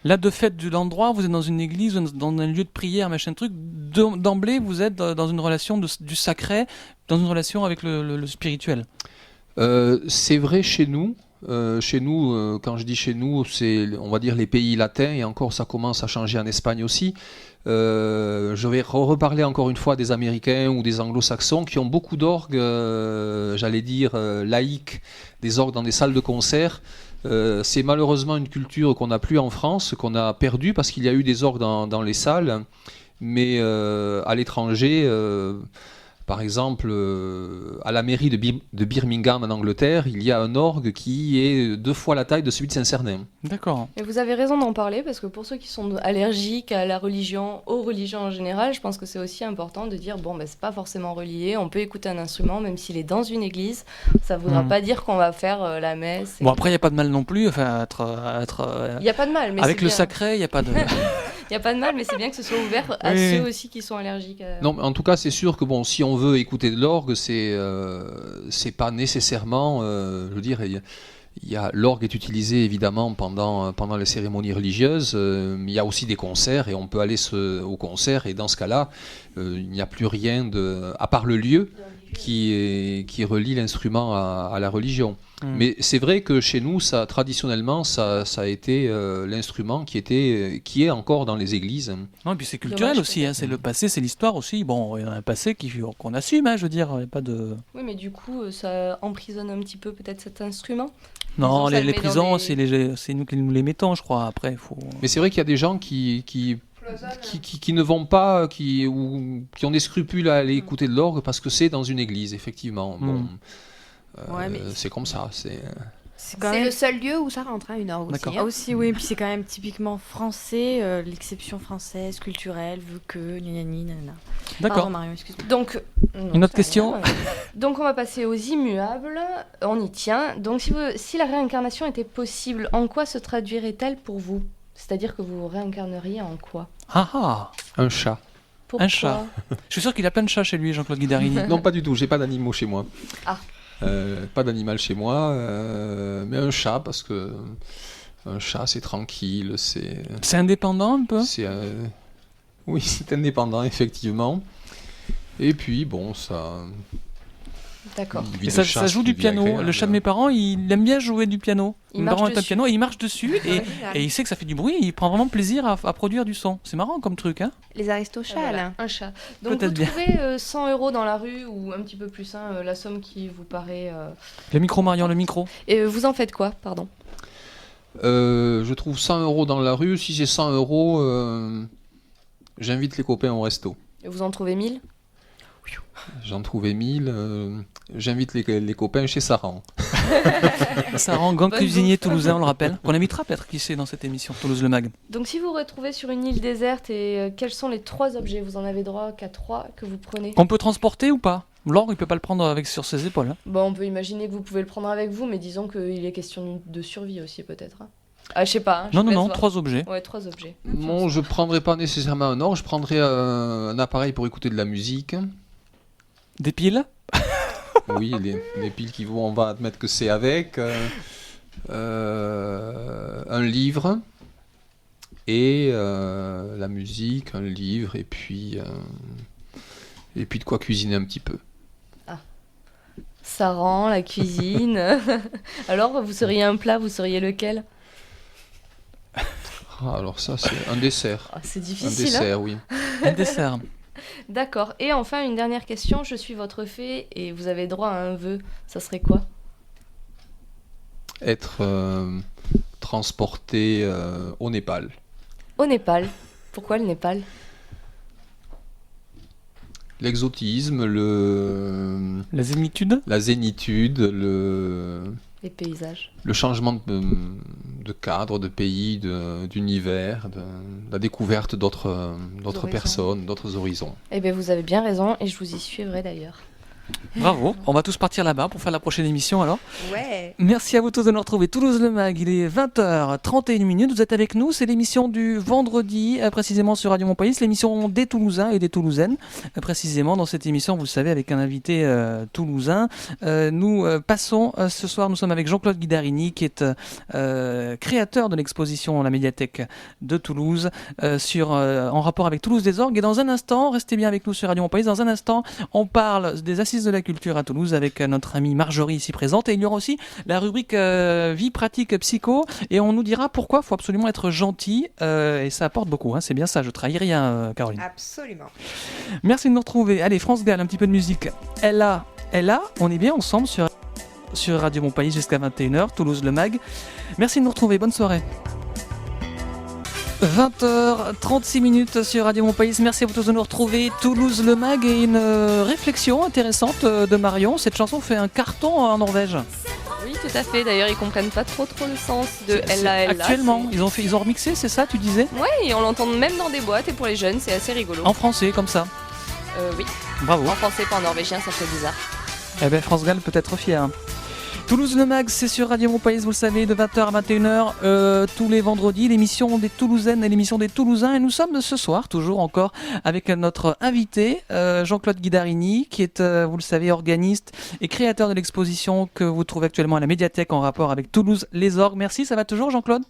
Là, de fait de l'endroit, vous êtes dans une église, dans un lieu de prière, machin truc, d'emblée, vous êtes dans une relation du sacré, dans une relation avec le spirituel. C'est vrai chez nous. Quand je dis chez nous, c'est, on va dire, les pays latins, et encore ça commence à changer en Espagne aussi. Je vais reparler encore une fois des Américains ou des Anglo-Saxons qui ont beaucoup d'orgues, j'allais dire, laïques, des orgues dans des salles de concert. C'est malheureusement une culture qu'on n'a plus en France, qu'on a perdue parce qu'il y a eu des orgues dans les salles, mais à l'étranger... Par exemple, à la mairie de Birmingham en Angleterre, il y a un orgue qui est 2 fois la taille de celui de Saint-Cernin. D'accord. Et vous avez raison d'en parler parce que pour ceux qui sont allergiques à la religion, aux religions en général, je pense que c'est aussi important de dire bon, ben, c'est pas forcément relié, on peut écouter un instrument même s'il est dans une église, ça voudra pas dire qu'on va faire la messe. Bon, après, il n'y a pas de mal non plus, enfin, Il n'y a pas de mal, mais avec c'est le bien. sacré, il n'y a pas de... Il n'y a pas de mal, mais c'est bien que ce soit ouvert à Oui. ceux aussi qui sont allergiques. Non, mais en tout cas, c'est sûr que bon, si on veut écouter de l'orgue, c'est pas nécessairement, je veux dire, l'orgue est utilisé évidemment pendant les cérémonies religieuses, mais il y a aussi des concerts et on peut aller au concert et dans ce cas-là, il n'y a plus rien à part le lieu, qui relie l'instrument à la religion. Mais c'est vrai que chez nous, traditionnellement, ça a été l'instrument qui est encore dans les églises. Non, et puis c'est culturel aussi, c'est le passé, c'est l'histoire aussi. Bon, il y a un passé qu'on assume, je veux dire, il n'y a pas de... Oui, mais du coup, ça emprisonne un petit peu peut-être cet instrument. Non, Disons, ça le les met prisons, dans c'est nous qui nous les mettons, je crois. Après, faut... Mais c'est vrai qu'il y a des gens qui ne vont pas, qui ont des scrupules à aller écouter de l'orgue parce que c'est dans une église, effectivement. Bon, mais c'est comme ça. C'est le seul lieu où ça rentre, une orgue aussi. D'accord. Ah aussi, oui, puis c'est quand même typiquement français, l'exception française, culturelle, veut que, gna nanana. D'accord. Pardon, Marion, excuse-moi. Donc, Une autre question. Donc on va passer aux immuables, on y tient. Donc si la réincarnation était possible, en quoi se traduirait-elle pour vous? C'est-à-dire que vous vous réincarneriez en quoi? Un chat. Pourquoi? Un chat. Je suis sûr qu'il a plein de chats chez lui, Jean-Claude Guidarini. Non, pas du tout. J'ai pas d'animaux chez moi. Ah. Pas d'animal chez moi, mais un chat parce que un chat c'est tranquille, C'est indépendant un peu. Oui, c'est indépendant effectivement. Et puis bon, ça. D'accord. Et ça joue du piano. Le chat de mes parents, il aime bien jouer du piano. Mes parents ont un piano et il marche dessus et il sait que ça fait du bruit. Et il prend vraiment plaisir à produire du son. C'est marrant comme truc, hein. Les aristochats, Voilà, un chat. Donc Peut-être vous bien. trouvez 100 € dans la rue ou un petit peu plus, la somme qui vous paraît. Le micro, Marion, le micro. Et vous en faites quoi, pardon? Je trouve 100 € dans la rue. Si j'ai 100 €, j'invite les copains au resto. Et vous en trouvez 1000? J'en trouvais 1000. J'invite les copains chez Saran. Saran, grand Bonne cuisinier bouffe. toulousain, on le rappelle. Qu'on invitera peut-être qui sait dans cette émission, Toulouse le Mag. Donc si vous vous retrouvez sur une île déserte, et quels sont les 3 objets? Vous en avez droit qu'à 3 que vous prenez. On peut transporter ou pas? L'orgue, il peut pas le prendre sur ses épaules. Hein. Bon, on peut imaginer que vous pouvez le prendre avec vous, mais disons qu'il est question de survie aussi peut-être. Ah, je sais pas. Je vous laisse voir. 3 objets. Ouais, 3 objets. Non, je prendrais pas nécessairement un orgue. Je prendrais un appareil pour écouter de la musique. Des piles? Oui, les piles qui vont, on va admettre que c'est avec. Un livre et la musique, un livre et puis de quoi cuisiner un petit peu. Ça rend la cuisine. Alors, vous seriez un plat, vous seriez lequel? Alors ça, c'est un dessert. C'est Un difficile. dessert, oui. Un dessert. D'accord. Et enfin, une dernière question. Je suis votre fée et vous avez droit à un vœu. Ça serait quoi? Être transporté au Népal. Au Népal. Pourquoi le Népal? L'exotisme, La zénitude? la zénitude, Les paysages. le changement de cadre, de pays, d'univers, la découverte d'autres horizons. personnes, d'autres horizons. Eh bien, vous avez bien raison et je vous y suivrai d'ailleurs. Bravo. On va tous partir là-bas pour faire la prochaine émission alors. Ouais. Merci à vous tous de nous retrouver. Toulouse le Mag, il est 20h31. Vous êtes avec nous. C'est l'émission du vendredi, précisément sur Radio Montpellier. C'est l'émission des Toulousains et des Toulousaines. Précisément dans cette émission, vous le savez, avec un invité toulousain. Nous passons ce soir, nous sommes avec Jean-Claude Guidarini, qui est créateur de l'exposition La Médiathèque de Toulouse, en rapport avec Toulouse des Orgues. Et dans un instant, restez bien avec nous sur Radio Montpellier. Dans un instant, on parle des assises de la culture à Toulouse avec notre amie Marjorie ici présente, et il y aura aussi la rubrique vie pratique psycho, et on nous dira pourquoi il faut absolument être gentil, et ça apporte beaucoup, hein, c'est bien ça, je trahis rien, Caroline. Absolument. Merci de nous retrouver. Allez, France Gall, un petit peu de musique. Elle a, on est bien ensemble sur Radio Montpellier jusqu'à 21h, Toulouse le Mag. Merci de nous retrouver, bonne soirée. 20h36 sur Radio Montpellier. Merci à vous tous de nous retrouver. Toulouse le Mag et une réflexion intéressante de Marion. Cette chanson fait un carton en Norvège. Oui, tout à fait. D'ailleurs, ils comprennent pas trop le sens de Ella. Actuellement, ils ont remixé, c'est ça, tu disais? Ouais, et on l'entend même dans des boîtes et pour les jeunes, c'est assez rigolo. En français, comme ça. Oui. Bravo. En français, pas en norvégien, ça fait bizarre. Eh bien, France Gall peut être fier. Toulouse le Mag, c'est sur Radio Montpellier, vous le savez, de 20h à 21h, tous les vendredis, l'émission des Toulousaines et l'émission des Toulousains. Et nous sommes ce soir, toujours encore, avec notre invité, Jean-Claude Guidarini, qui est, vous le savez, organiste et créateur de l'exposition que vous trouvez actuellement à la médiathèque en rapport avec Toulouse les Orgues. Merci, ça va toujours, Jean-Claude ?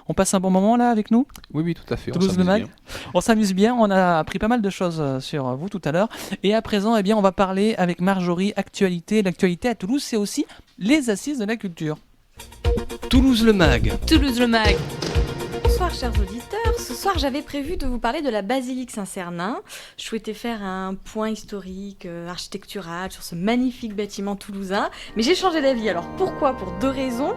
On passe un bon moment là avec nous, Oui, tout à fait. Toulouse le Mag. On s'amuse bien, on a appris pas mal de choses sur vous tout à l'heure. Et à présent, eh bien, on va parler avec Marjorie actualité. L'actualité à Toulouse, c'est aussi les assises de la culture. Toulouse le Mag. Toulouse le Mag. Bonsoir chers auditeurs, ce soir j'avais prévu de vous parler de la basilique Saint-Cernin. Je souhaitais faire un point historique, architectural sur ce magnifique bâtiment toulousain, mais j'ai changé d'avis. Alors pourquoi ? Pour 2 raisons.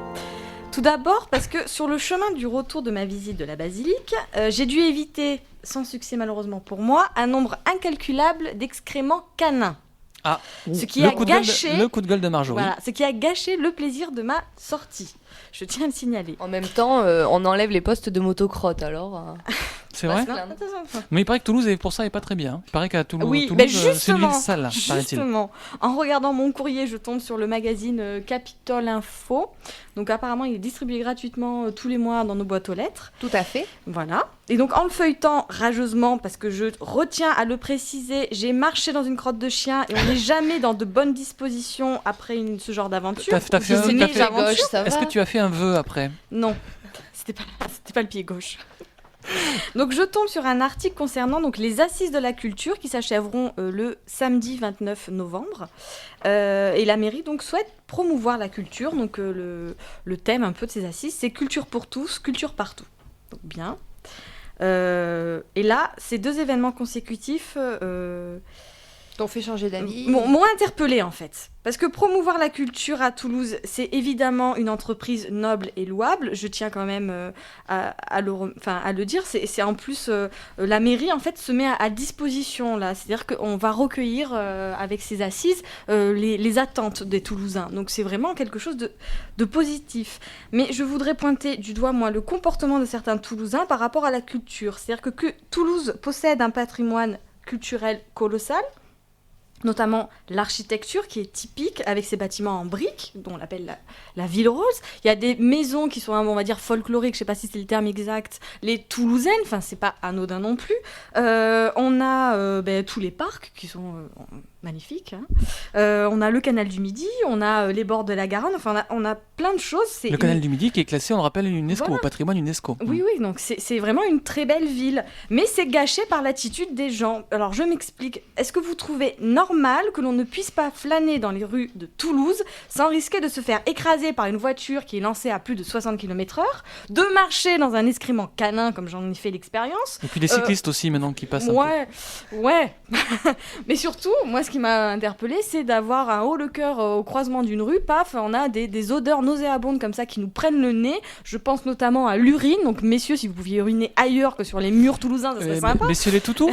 Tout d'abord parce que sur le chemin du retour de ma visite de la basilique, j'ai dû éviter, sans succès malheureusement pour moi, un nombre incalculable d'excréments canins. Ah, Ce qui a le coup de gueule de Marjorie. Voilà, ce qui a gâché le plaisir de ma sortie. Je tiens à le signaler. En même temps, on enlève les postes de motocrotte alors. C'est vrai ? Mais il paraît que Toulouse, pour ça, est pas très bien. Il paraît qu'à Toulouse, Oui, c'est une ville sale, paraît-il. Justement, en regardant mon courrier, je tombe sur le magazine Capitole Info. Donc apparemment, il est distribué gratuitement tous les mois dans nos boîtes aux lettres. Tout à fait. Voilà. Et donc en le feuilletant rageusement, parce que je retiens à le préciser, j'ai marché dans une crotte de chien et on n'est jamais dans de bonnes dispositions après ce genre d'aventure. T'as fait gauche, ça va. Est-ce que tu as fait un vœu après ? Non, c'était pas le pied gauche. Donc je tombe sur un article concernant donc, les assises de la culture qui s'achèveront le samedi 29 novembre. Et la mairie donc, souhaite promouvoir la culture. Donc le thème un peu de ces assises, c'est culture pour tous, culture partout. Donc bien. Et là, ces 2 événements consécutifs T'ont fait changer d'avis. m'ont interpellée en fait. Parce que promouvoir la culture à Toulouse, c'est évidemment une entreprise noble et louable. Je tiens quand même à le dire. C'est en plus, la mairie en fait se met à disposition là. C'est-à-dire qu'on va recueillir avec ces assises les attentes des Toulousains. Donc c'est vraiment quelque chose de positif. Mais je voudrais pointer du doigt, moi, le comportement de certains Toulousains par rapport à la culture. C'est-à-dire que Toulouse possède un patrimoine culturel colossal, notamment l'architecture qui est typique avec ses bâtiments en briques, dont on l'appelle la ville rose. Il y a des maisons qui sont, on va dire, folkloriques, je ne sais pas si c'est le terme exact, les toulousaines, enfin c'est pas anodin non plus. On a tous les parcs qui sont magnifiques. Hein. On a le canal du Midi, on a les bords de la Garonne, enfin on a plein de choses. Le canal du Midi qui est classé, on le rappelle, UNESCO, Voilà. au patrimoine UNESCO. Oui, donc c'est vraiment une très belle ville. Mais c'est gâché par l'attitude des gens. Alors je m'explique. Est-ce que vous trouvez normal que l'on ne puisse pas flâner dans les rues de Toulouse sans risquer de se faire écraser par une voiture qui est lancée à plus de 60 km/h, de marcher dans un excrément canin comme j'en ai fait l'expérience? Et puis les cyclistes aussi maintenant qui passent. Ouais. Mais surtout, moi ce qui m'a interpellée, c'est d'avoir un haut le cœur au croisement d'une rue, paf, on a des odeurs nauséabondes comme ça qui nous prennent le nez. Je pense notamment à l'urine. Donc messieurs, si vous pouviez uriner ailleurs que sur les murs toulousains, ça serait sympa. Messieurs les toutous?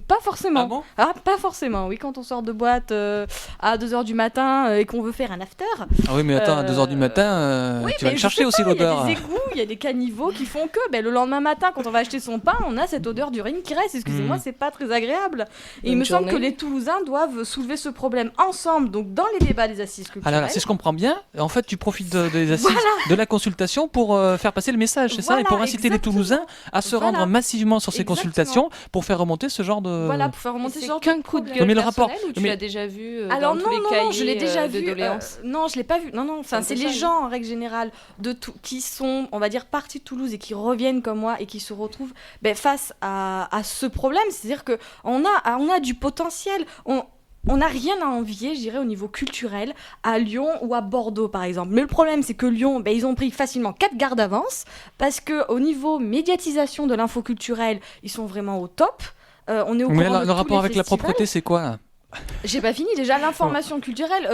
Pas forcément. Ah bon? Pas forcément, oui, quand on sort de boîte à 2h du matin et qu'on veut faire un after. Ah oui, mais attends, à 2h du matin, Oui, tu vas le chercher aussi l'odeur. Il y a des égouts, il y a des caniveaux qui font que le lendemain matin, quand on va acheter son pain, on a cette odeur d'urine qui reste. Excusez-moi, c'est pas très agréable. Et il me semble que les Toulousains doivent soulever ce problème ensemble, donc dans les débats des assises culturelles. Alors là, si je comprends bien, en fait, tu profites des assises, de la consultation pour faire passer le message, c'est ça? Et pour inciter les Toulousains à se rendre massivement sur ces consultations pour faire remonter ce genre de... Voilà, pour faire remonter ce genre qu'un coup de gueule mais le rapport, personnel ou tu l'as déjà vu Alors dans tous les cahiers je l'ai déjà de vu. doléances Non, je l'ai pas vu. Non, enfin, c'est les gens en règle générale qui sont, on va dire, partis de Toulouse et qui reviennent comme moi et qui se retrouvent face à ce problème. C'est-à-dire que on a du potentiel. On n'a rien à envier, je dirais, au niveau culturel, à Lyon ou à Bordeaux, par exemple. Mais le problème, c'est que Lyon, ils ont pris facilement 4 gares d'avance, parce qu'au niveau médiatisation de l'info culturelle, ils sont vraiment au top. On est au courant de le rapport avec la festivals. propreté, c'est quoi là? J'ai pas fini déjà l'information culturelle.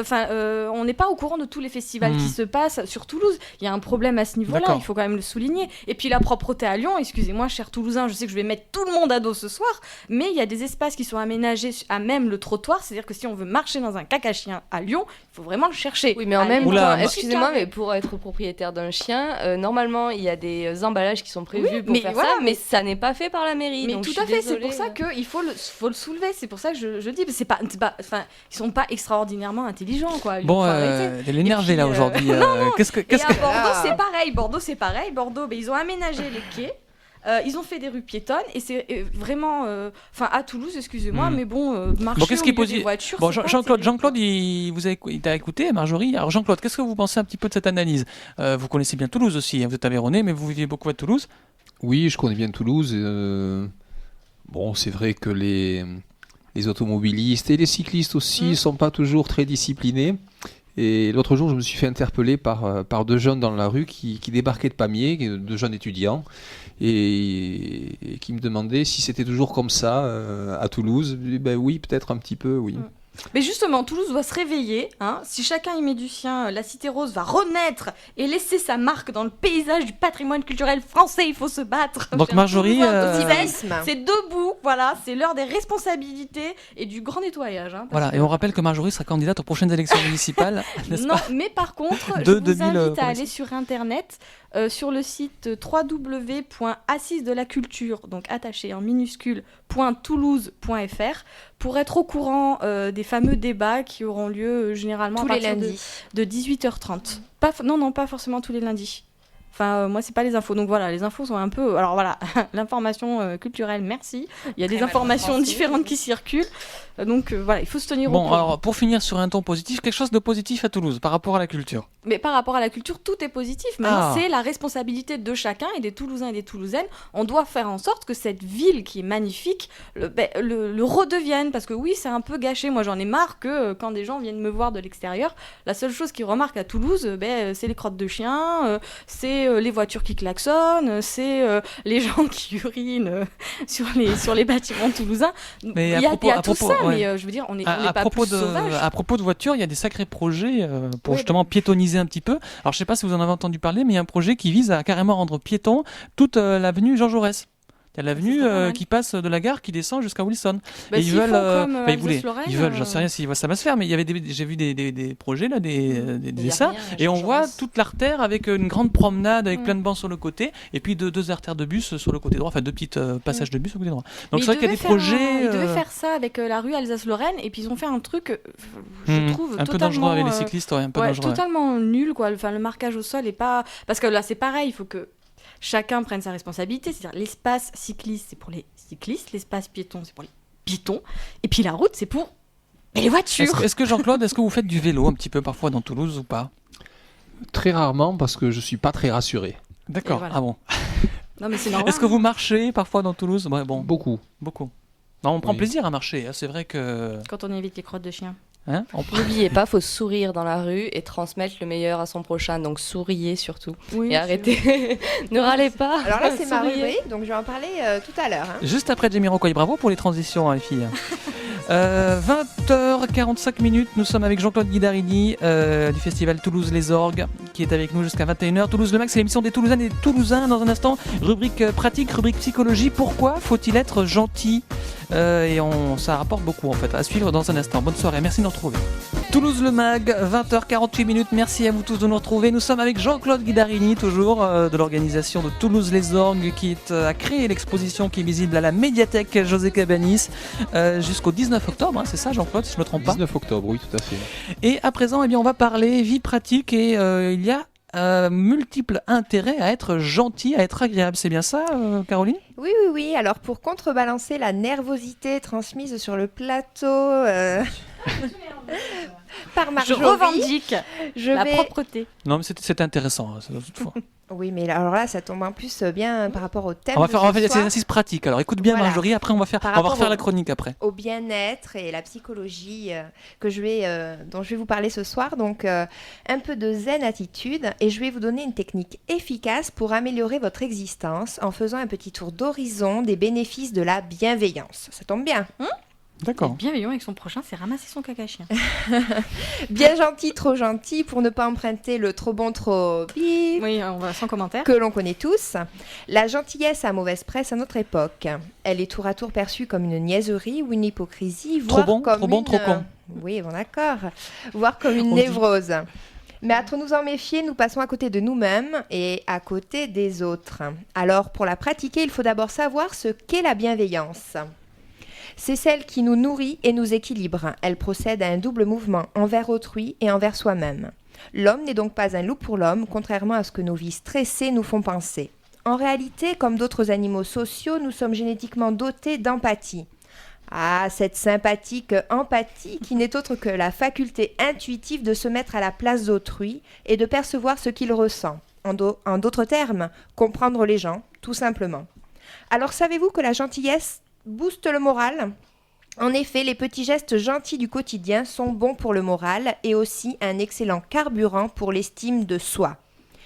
On n'est pas au courant de tous les festivals qui se passent sur Toulouse. Il y a un problème à ce niveau-là. D'accord. Il faut quand même le souligner. Et puis la propreté à Lyon. Excusez-moi, chers Toulousains, je sais que je vais mettre tout le monde à dos ce soir, mais il y a des espaces qui sont aménagés à même le trottoir. C'est-à-dire que si on veut marcher dans un caca chien à Lyon, il faut vraiment le chercher. Oui, mais en même Oula, temps, excusez-moi, mais pour être propriétaire d'un chien, normalement, il y a des emballages qui sont prévus pour faire ça, mais ça n'est pas fait par la mairie. Mais donc tout à fait, c'est pour ça qu'il faut le soulever. C'est pour ça que je dis, ils sont pas extraordinairement intelligents, quoi. Bon, elle est énervée là aujourd'hui. Et à Bordeaux, c'est pareil. Bordeaux, ils ont aménagé les quais Ils ont fait des rues piétonnes et c'est vraiment, à Toulouse, excusez-moi, mais bon, marcher Bon, qu'est-ce au qui est milieu des positif voitures. Bon, c'est pas Jean-Claude, terrible. il t'a écouté, Marjorie. Alors Jean-Claude, qu'est-ce que vous pensez un petit peu de cette analyse? Vous connaissez bien Toulouse aussi, hein, vous êtes Aveyronais, mais vous vivez beaucoup à Toulouse. Oui, je connais bien Toulouse. Bon, c'est vrai que les automobilistes et les cyclistes aussi ne sont pas toujours très disciplinés. Et l'autre jour, je me suis fait interpeller par deux jeunes dans la rue qui débarquaient de Pamiers, deux jeunes étudiants, et qui me demandaient si c'était toujours comme ça à Toulouse. Et ben oui, peut-être un petit peu, oui. Mais justement, Toulouse doit se réveiller. Si chacun y met du sien, la Cité Rose va renaître et laisser sa marque dans le paysage du patrimoine culturel français. Il faut se battre. Donc Marjorie, c'est debout. Voilà, c'est l'heure des responsabilités et du grand nettoyage. Voilà, et on rappelle que Marjorie sera candidate aux prochaines élections municipales, n'est-ce Non, pas? mais par contre, De je vous 2000, invite à aller sur Internet, sur le site www.assisdelaculture, donc attaché en minuscule, .toulouse.fr, pour être au courant des fameux débats qui auront lieu généralement Tous à les partir lundis. de 18h30. Non, pas forcément tous les lundis. Moi, c'est pas les infos. Donc voilà, les infos sont un peu... Alors voilà, l'information culturelle, merci. Il y a des informations différentes qui circulent. Donc voilà, il faut se tenir au Bon, courant. alors pour finir sur un ton positif, quelque chose de positif à Toulouse par rapport à la culture. Mais par rapport à la culture, tout est positif. Maintenant, c'est la responsabilité de chacun et des Toulousains et des Toulousaines. On doit faire en sorte que cette ville qui est magnifique le redevienne. Parce que oui, c'est un peu gâché. Moi, j'en ai marre que quand des gens viennent me voir de l'extérieur, la seule chose qu'ils remarquent à Toulouse, c'est les crottes de chiens, c'est les voitures qui klaxonnent, c'est les gens qui urinent sur les bâtiments toulousains. Mais Il y a tout ça, ouais. mais je veux dire, on n'est pas plus sauvages. À propos de voitures, il y a des sacrés projets pour justement piétoniser un petit peu. Alors je ne sais pas si vous en avez entendu parler, mais il y a un projet qui vise à carrément rendre piéton toute l'avenue Jean Jaurès. Il y a l'avenue qui passe de la gare qui descend jusqu'à Wilson. Et ils veulent, ils veulent, j'en sais rien si ça va se faire, mais il y avait j'ai vu des projets là, des dessins, et on voit toute l'artère avec une grande promenade avec plein de bancs sur le côté, et puis deux artères de bus sur le côté droit, enfin deux petites passages de bus sur le côté droit. Donc c'est vrai qu'il y a des projets. Ils devaient faire ça avec la rue Alsace-Lorraine, et puis ils ont fait un truc, je trouve un peu dangereux avec les cyclistes, un peu dangereux. Totalement nul, quoi. Enfin, le marquage au sol est pas, parce que là c'est pareil, il faut que chacun prenne sa responsabilité, c'est-à-dire l'espace cycliste, c'est pour les cyclistes, l'espace piéton, c'est pour les piétons, et puis la route, c'est pour les voitures. Est-ce que Jean-Claude, est-ce que vous faites du vélo un petit peu parfois dans Toulouse ou pas? Très rarement, parce que je suis pas très rassuré. D'accord, voilà. Ah bon. Non, mais c'est normal. Est-ce que vous marchez parfois dans Toulouse? Ouais, bon. Beaucoup. Non, on prend plaisir à marcher, c'est vrai que... Quand on évite les crottes de chien. N'oubliez pas, faut sourire dans la rue et transmettre le meilleur à son prochain. Donc souriez surtout. Oui, et arrêtez. Ne râlez pas. Alors là, c'est ma Souriez. rubrique, donc je vais en parler tout à l'heure. Juste après Jamiroquai, bravo pour les transitions, les filles. 20h45, nous sommes avec Jean-Claude Guidarini du festival Toulouse Les Orgues, qui est avec nous jusqu'à 21h. Toulouse le Mac, c'est l'émission des Toulousaines et des Toulousains. Dans un instant, rubrique pratique, rubrique psychologie. Pourquoi faut-il être gentil? Ça rapporte beaucoup en fait. À suivre dans un instant. Bonne soirée, merci de nous retrouver. Toulouse le Mag, 20h48, merci à vous tous de nous retrouver. Nous sommes avec Jean-Claude Guidarini, toujours de l'organisation de Toulouse Les Orgues, qui a créé l'exposition qui est visible à la médiathèque José Cabanis jusqu'au 19 octobre, c'est ça Jean-Claude, si je ne me trompe pas? 19 octobre, oui, tout à fait. Et à présent, on va parler vie pratique et il y a multiples intérêts à être gentil, à être agréable. C'est bien ça, Caroline? Oui. Alors pour contrebalancer la nervosité transmise sur le plateau par Marjorie, je revendique la vais... propreté. Non, mais c'était intéressant, toutefois. Oui, mais alors là, ça tombe en plus bien par rapport au thème. On va faire des exercices pratiques. Alors écoute bien, Marjorie, après on va refaire la chronique après. Au bien-être et la psychologie dont je vais vous parler ce soir. Donc un peu de zen attitude, et je vais vous donner une technique efficace pour améliorer votre existence en faisant un petit tour d'horizon des bénéfices de la bienveillance. Ça tombe bien. D'accord. Bienveillant avec son prochain, c'est ramasser son caca chien. Bien gentil, trop gentil, pour ne pas emprunter le trop bon, trop bip. Oui, on va sans commentaire. Que l'on connaît tous. La gentillesse a mauvaise presse à notre époque. Elle est tour à tour perçue comme une niaiserie ou une hypocrisie, voire trop comme trop con. Oui, bon d'accord. Voire comme une névrose. Mais à trop nous en méfier, nous passons à côté de nous-mêmes et à côté des autres. Alors, pour la pratiquer, il faut d'abord savoir ce qu'est la bienveillance. C'est celle qui nous nourrit et nous équilibre. Elle procède à un double mouvement envers autrui et envers soi-même. L'homme n'est donc pas un loup pour l'homme, contrairement à ce que nos vies stressées nous font penser. En réalité, comme d'autres animaux sociaux, nous sommes génétiquement dotés d'empathie. Ah, cette sympathique empathie qui n'est autre que la faculté intuitive de se mettre à la place d'autrui et de percevoir ce qu'il ressent. En d'autres termes, comprendre les gens, tout simplement. Alors savez-vous que la gentillesse booste le moral ? En effet, les petits gestes gentils du quotidien sont bons pour le moral et aussi un excellent carburant pour l'estime de soi.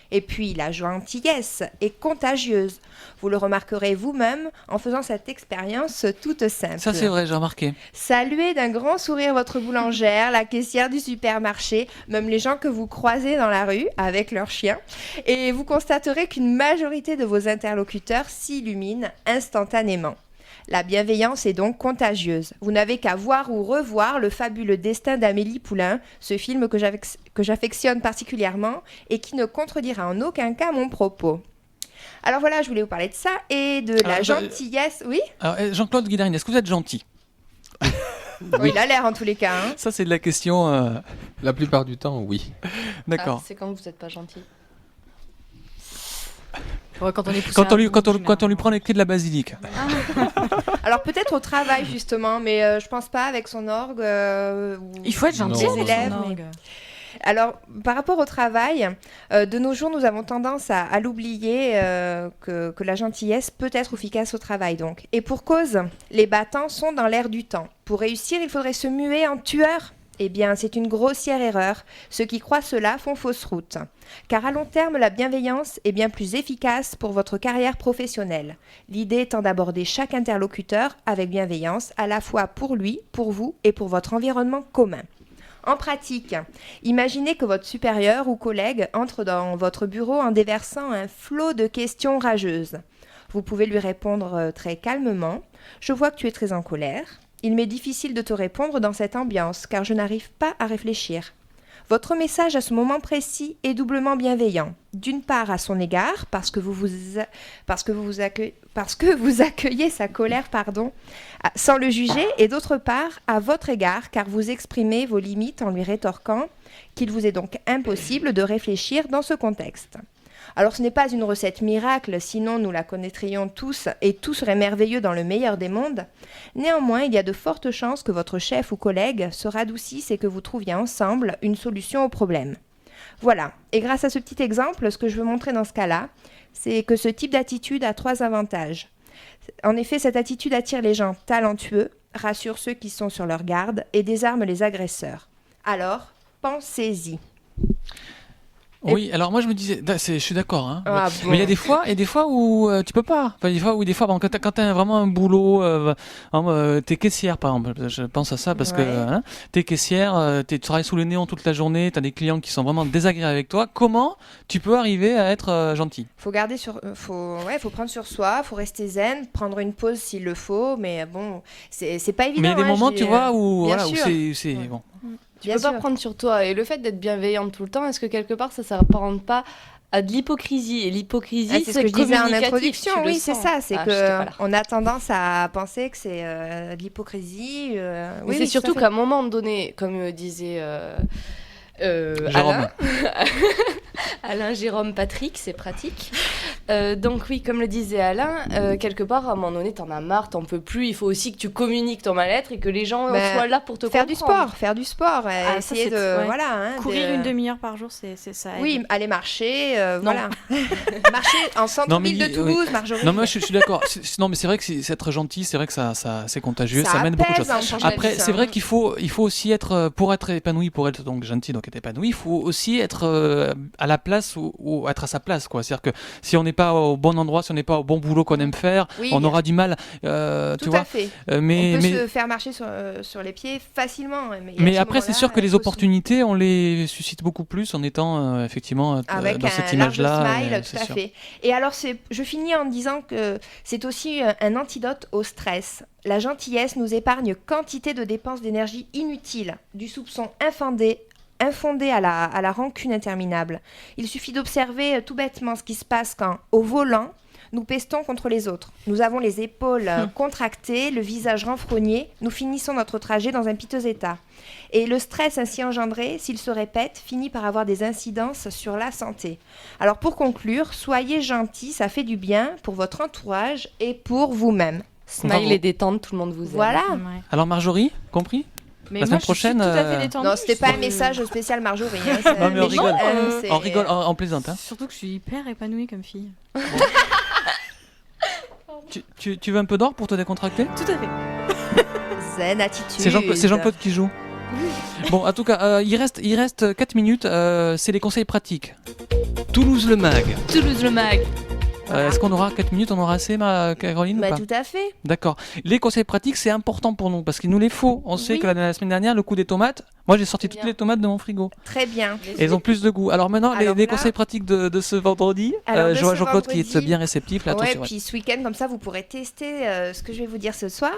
Et puis, la gentillesse est contagieuse. Vous le remarquerez vous-même en faisant cette expérience toute simple. Ça, c'est vrai, j'ai remarqué. Saluez d'un grand sourire votre boulangère, la caissière du supermarché, même les gens que vous croisez dans la rue avec leurs chiens. Et vous constaterez qu'une majorité de vos interlocuteurs s'illuminent instantanément. La bienveillance est donc contagieuse. Vous n'avez qu'à voir ou revoir Le fabuleux destin d'Amélie Poulain, ce film que j'affectionne particulièrement et qui ne contredira en aucun cas mon propos. Alors voilà, je voulais vous parler de ça et de la gentillesse. Oui ? Alors, Jean-Claude Guédarine, est-ce que vous êtes gentil ? Oui, il a l'air en tous les cas. Hein. Ça, c'est de la question. La plupart du temps, oui. D'accord. C'est quand vous n'êtes pas gentil. Ouais, quand on est poussé Quand à on lui bout, prend les clés de la basilique. Alors peut-être au travail justement, mais je pense pas avec son orgue. Il faut être gentil Non, avec les élèves. son orgue. Alors, par rapport au travail, de nos jours, nous avons tendance à l'oublier que la gentillesse peut être efficace au travail. Donc. Et pour cause, les battants sont dans l'air du temps. Pour réussir, il faudrait se muer en tueur. Eh bien, c'est une grossière erreur. Ceux qui croient cela font fausse route. Car à long terme, la bienveillance est bien plus efficace pour votre carrière professionnelle. L'idée étant d'aborder chaque interlocuteur avec bienveillance, à la fois pour lui, pour vous et pour votre environnement commun. En pratique, imaginez que votre supérieur ou collègue entre dans votre bureau en déversant un flot de questions rageuses. Vous pouvez lui répondre très calmement « Je vois que tu es très en colère. Il m'est difficile de te répondre dans cette ambiance car je n'arrive pas à réfléchir. » Votre message à ce moment précis est doublement bienveillant. D'une part à son égard, parce que vous accueillez sa colère, sans le juger, et d'autre part à votre égard, car vous exprimez vos limites en lui rétorquant qu'il vous est donc impossible de réfléchir dans ce contexte. Alors ce n'est pas une recette miracle, sinon nous la connaîtrions tous et tout serait merveilleux dans le meilleur des mondes. Néanmoins, il y a de fortes chances que votre chef ou collègue se radoucisse et que vous trouviez ensemble une solution au problème. Voilà, et grâce à ce petit exemple, ce que je veux montrer dans ce cas-là, c'est que ce type d'attitude a 3 avantages. En effet, cette attitude attire les gens talentueux, rassure ceux qui sont sur leur garde et désarme les agresseurs. Alors, pensez-y. Oui, alors moi je me disais, je suis d'accord, hein. Ah, bon. Mais il y a des fois où tu peux pas. Enfin, des fois, bon, quand t'as vraiment un boulot, t'es caissière par exemple, je pense à ça parce que t'es caissière, tu travailles sous le néon toute la journée, t'as des clients qui sont vraiment désagréables avec toi. Comment tu peux arriver à être gentil ? Faut prendre sur soi, faut rester zen, prendre une pause s'il le faut, mais bon, c'est pas évident. Mais il y a des moments, tu vois, où Bien voilà, où sûr. c'est bon. Tu peux pas prendre sur toi. Et le fait d'être bienveillante tout le temps, est-ce que quelque part ça s'apparente pas à de l'hypocrisie ? Et l'hypocrisie, c'est ce que je disais en communicatif, introduction. tu le Oui, c'est sens. ça. C'est Ah, j'étais pas là. qu'on a tendance à penser que c'est de l'hypocrisie. Mais c'est surtout qu'à un moment donné, comme disait Jérôme. Alain Jérôme Patrick, c'est pratique. Donc oui, comme le disait Alain, quelque part, à un moment donné, t'en as marre, t'en peux plus. Il faut aussi que tu communiques ton mal-être et que les gens soient là pour te comprendre. Faire du sport, essayer de courir une demi-heure par jour, c'est ça. Oui, aller marcher, voilà. Marcher en centre-ville de Toulouse, Marjorie. Non, moi je suis d'accord. Non, mais c'est vrai que c'est être gentil, c'est vrai que ça c'est contagieux, ça amène beaucoup de choses. Après, c'est vrai qu'il faut aussi être, pour être épanoui, pour être donc gentil, donc être épanoui, il faut aussi être à la place ou être à sa place, quoi. C'est-à-dire que si on n'est pas au bon endroit, si on n'est pas au bon boulot qu'on aime faire, on aura du mal. Tout à fait. Mais on peut se faire marcher sur les pieds facilement. Mais après, c'est sûr que les opportunités, on les suscite beaucoup plus en étant effectivement avec dans cette image-là. Smile, tout à fait. Et alors, je finis en disant que c'est aussi un antidote au stress. La gentillesse nous épargne quantité de dépenses d'énergie inutiles, du soupçon infondé à la rancune interminable. Il suffit d'observer tout bêtement ce qui se passe quand, au volant, nous pestons contre les autres. Nous avons les épaules contractées, le visage renfrogné. Nous finissons notre trajet dans un piteux état. Et le stress ainsi engendré, s'il se répète, finit par avoir des incidences sur la santé. Alors pour conclure, soyez gentils, ça fait du bien pour votre entourage et pour vous-même. Smile et détente, tout le monde vous aime. Voilà. Ouais. Alors Marjorie, compris? Mais La moi, semaine prochaine, je suis tout à fait détendue. Non, c'était pas un Je- message spécial Marjorie. Non, mais on rigole. c'est- On rigole, on plaisante. Hein. Surtout que je suis hyper épanouie comme fille. Tu veux un peu d'or pour te décontracter? Tout à fait. Zen attitude. C'est Jean-Claude qui joue. Bon, en tout cas, il reste 4 minutes. C'est les conseils pratiques. Toulouse le Mag. Toulouse le Mag. Est-ce qu'on aura 4 minutes? On aura assez, Caroline, ou Bah, pas? tout à fait. D'accord. Les conseils pratiques, c'est important pour nous parce qu'il nous les faut. On sait Oui. que la semaine dernière, le coup des tomates, moi j'ai sorti Bien. toutes les tomates de mon frigo. Très bien. Et elles ont plus de goût. Alors maintenant, Alors les là- conseils pratiques de ce vendredi. Alors, de ce Jean-Claude qui est vendredi- bien réceptif. Là, Ouais, attention, ouais. puis ce week-end, comme ça, vous pourrez tester ce que je vais vous dire ce soir.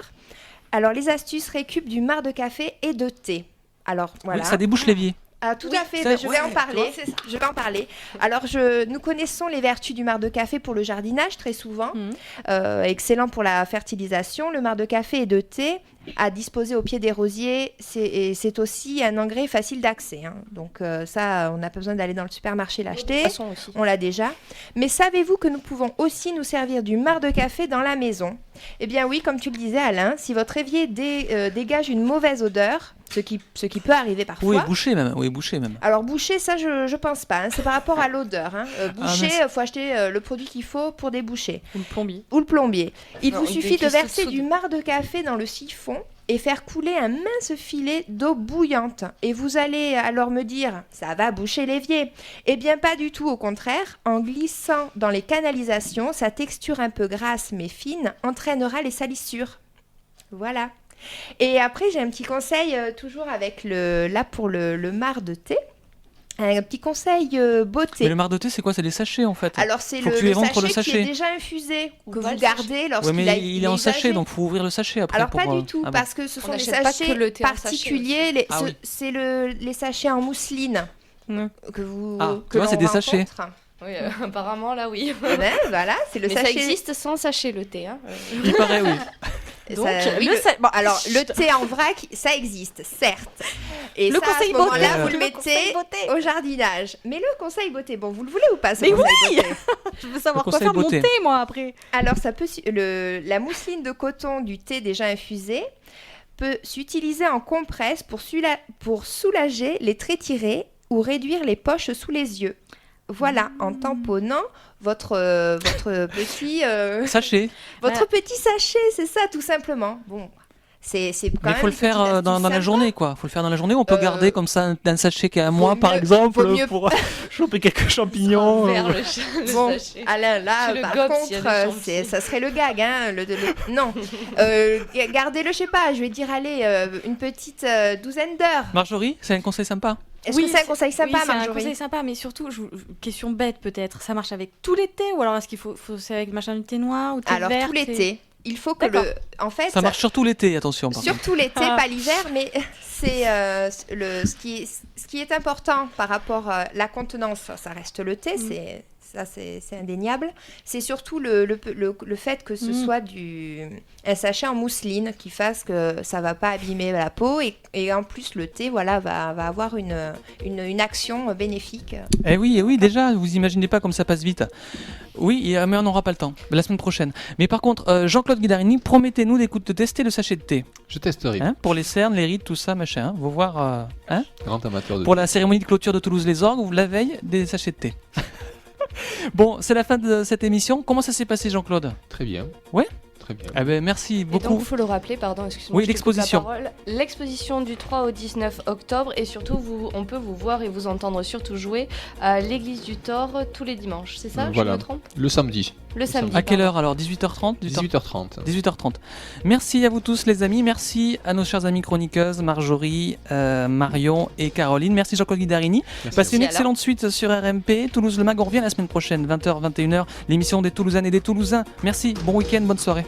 Alors, les astuces récup du marc de café et de thé. Alors, voilà. Oui, ça débouche l'évier. Ah, tout Oui, à fait, ça, ben, je vais ouais, en parler. Je vais en parler. Alors, nous connaissons les vertus du marc de café pour le jardinage très souvent. Mhm. Excellent pour la fertilisation. Le marc de café et de thé à disposer au pied des rosiers, c'est aussi un engrais facile d'accès. Hein. Donc ça, on n'a pas besoin d'aller dans le supermarché l'acheter. Façon aussi. On l'a déjà. Mais savez-vous que nous pouvons aussi nous servir du marc de café dans la maison? Eh bien oui, comme tu le disais Alain, si votre évier dégage une mauvaise odeur, ce qui peut arriver parfois. Oui, bouché même. Oui, bouché même. Alors boucher, ça je pense pas. Hein. C'est par rapport à l'odeur. Hein. Boucher, mince. faut acheter le produit qu'il faut pour déboucher. Ou le plombier. Ou le plombier. Il Non, vous des suffit de cristaux de verser soude. du marc de café dans le siphon et faire couler un mince filet d'eau bouillante. Et vous allez alors me dire, ça va boucher l'évier. Eh bien pas du tout, au contraire. En glissant dans les canalisations, sa texture un peu grasse mais fine entraînera les salissures. Voilà. Et après, j'ai un petit conseil, toujours avec pour le marc de thé. Un petit conseil beauté. Mais le marc de thé, c'est quoi? C'est des sachets en fait. Alors, c'est Faut que tu le éventres le sachet qui sachet. est déjà infusé, Ou que pas vous le gardez Ouais, lorsqu'il mais il est en sachet, usagé. donc faut ouvrir le sachet après. Alors, pour, pas du tout, ah bon. parce que ce sont des n'achète pas sachets que le thé en sachet particuliers. Ah oui. C'est les sachets en mousseline que vous Ah, que tu vois, l'on c'est des sachets. rencontre. Oui, apparemment là oui. Ouais, voilà, c'est le Mais sachet. ça existe sans sachet le thé. Hein. Il paraît, oui. Ça- Donc, oui, le sa- bon, alors, le thé en vrac, ça existe, certes. Et Le ça, conseil à ce moment-là, beauté. vous le Le conseil mettez beauté. au jardinage. Mais le conseil beauté, bon, vous le voulez ou pas ce Mais conseil oui beauté Je veux savoir Le quoi faire de mon conseil thé, beauté. moi, après. Alors, la mousseline de coton du thé déjà infusé peut s'utiliser en compresse pour soulager les traits tirés ou réduire les poches sous les yeux. Voilà, en tamponnant votre petit Sachet. votre petit sachet, c'est ça tout simplement. Bon, c'est quand Mais même. il faut le une faire petite astuce dans la sympa. journée, quoi. Faut le faire dans la journée. On peut garder comme ça un sachet qui est à moi, par mieux- exemple, vaut mieux- pour choper quelques champignons. Vers le Bon, sachet. Alain, là, C'est le par gobe, s'il y a contre, des champignons. ça serait le gag, hein. Non, gardez-le, je sais pas. Je vais dire, allez, une petite douzaine d'heures. Marjorie, c'est un conseil sympa. Est-ce Oui, que c'est un conseil sympa, oui, c'est un Marjorie? conseil sympa, mais surtout, question bête peut-être, ça marche avec tous les thés ou alors est-ce qu'il faut c'est avec machin du thé noir ou thé Alors vert tout l'été, c'est- il faut que D'accord. en fait, Ça marche surtout l'été, attention. par contre. surtout l'été, Ah. pas l'hiver, mais c'est ce qui est important par rapport à la contenance, ça reste le thé, c'est indéniable. C'est surtout le fait que ce soit un sachet en mousseline qui fasse que ça va pas abîmer la peau et en plus le thé va avoir une action bénéfique. Eh oui, déjà, vous imaginez pas comme ça passe vite. Oui, mais on n'aura pas le temps. La semaine prochaine. Mais par contre, Jean-Claude Guidarini, promettez-nous de tester le sachet de thé. Je testerai. Hein, pour les cernes, les rides, tout ça, machin. Hein. Vous voir. Hein, Grand amateur de pour la cérémonie de clôture de Toulouse-les-Orgues, ou la veille, des sachets de thé. Bon, c'est la fin de cette émission. Comment ça s'est passé, Jean-Claude? Très bien. Ouais. Très bien. Eh ben, merci Et beaucoup. donc, il faut le rappeler, pardon, excuse-moi. Oui, je te coupe la l'exposition. parole. L'exposition du 3 au 19 octobre et surtout, on peut vous voir et vous entendre surtout jouer à l'église du Thor tous les dimanches, c'est ça? Voilà. Je me trompe? Le samedi, Le samedi. À quelle pardon. heure alors? 18h30 18h30. 18h30. Merci à vous tous les amis, merci à nos chères amies chroniqueuses Marjorie, Marion et Caroline. Merci Jean-Claude Guidarini. Merci. Passez une Merci, excellente suite sur RMP. Toulouse le Mag, on revient la semaine prochaine, 20h, 21h, l'émission des Toulousaines et des Toulousains. Merci, bon week-end, bonne soirée.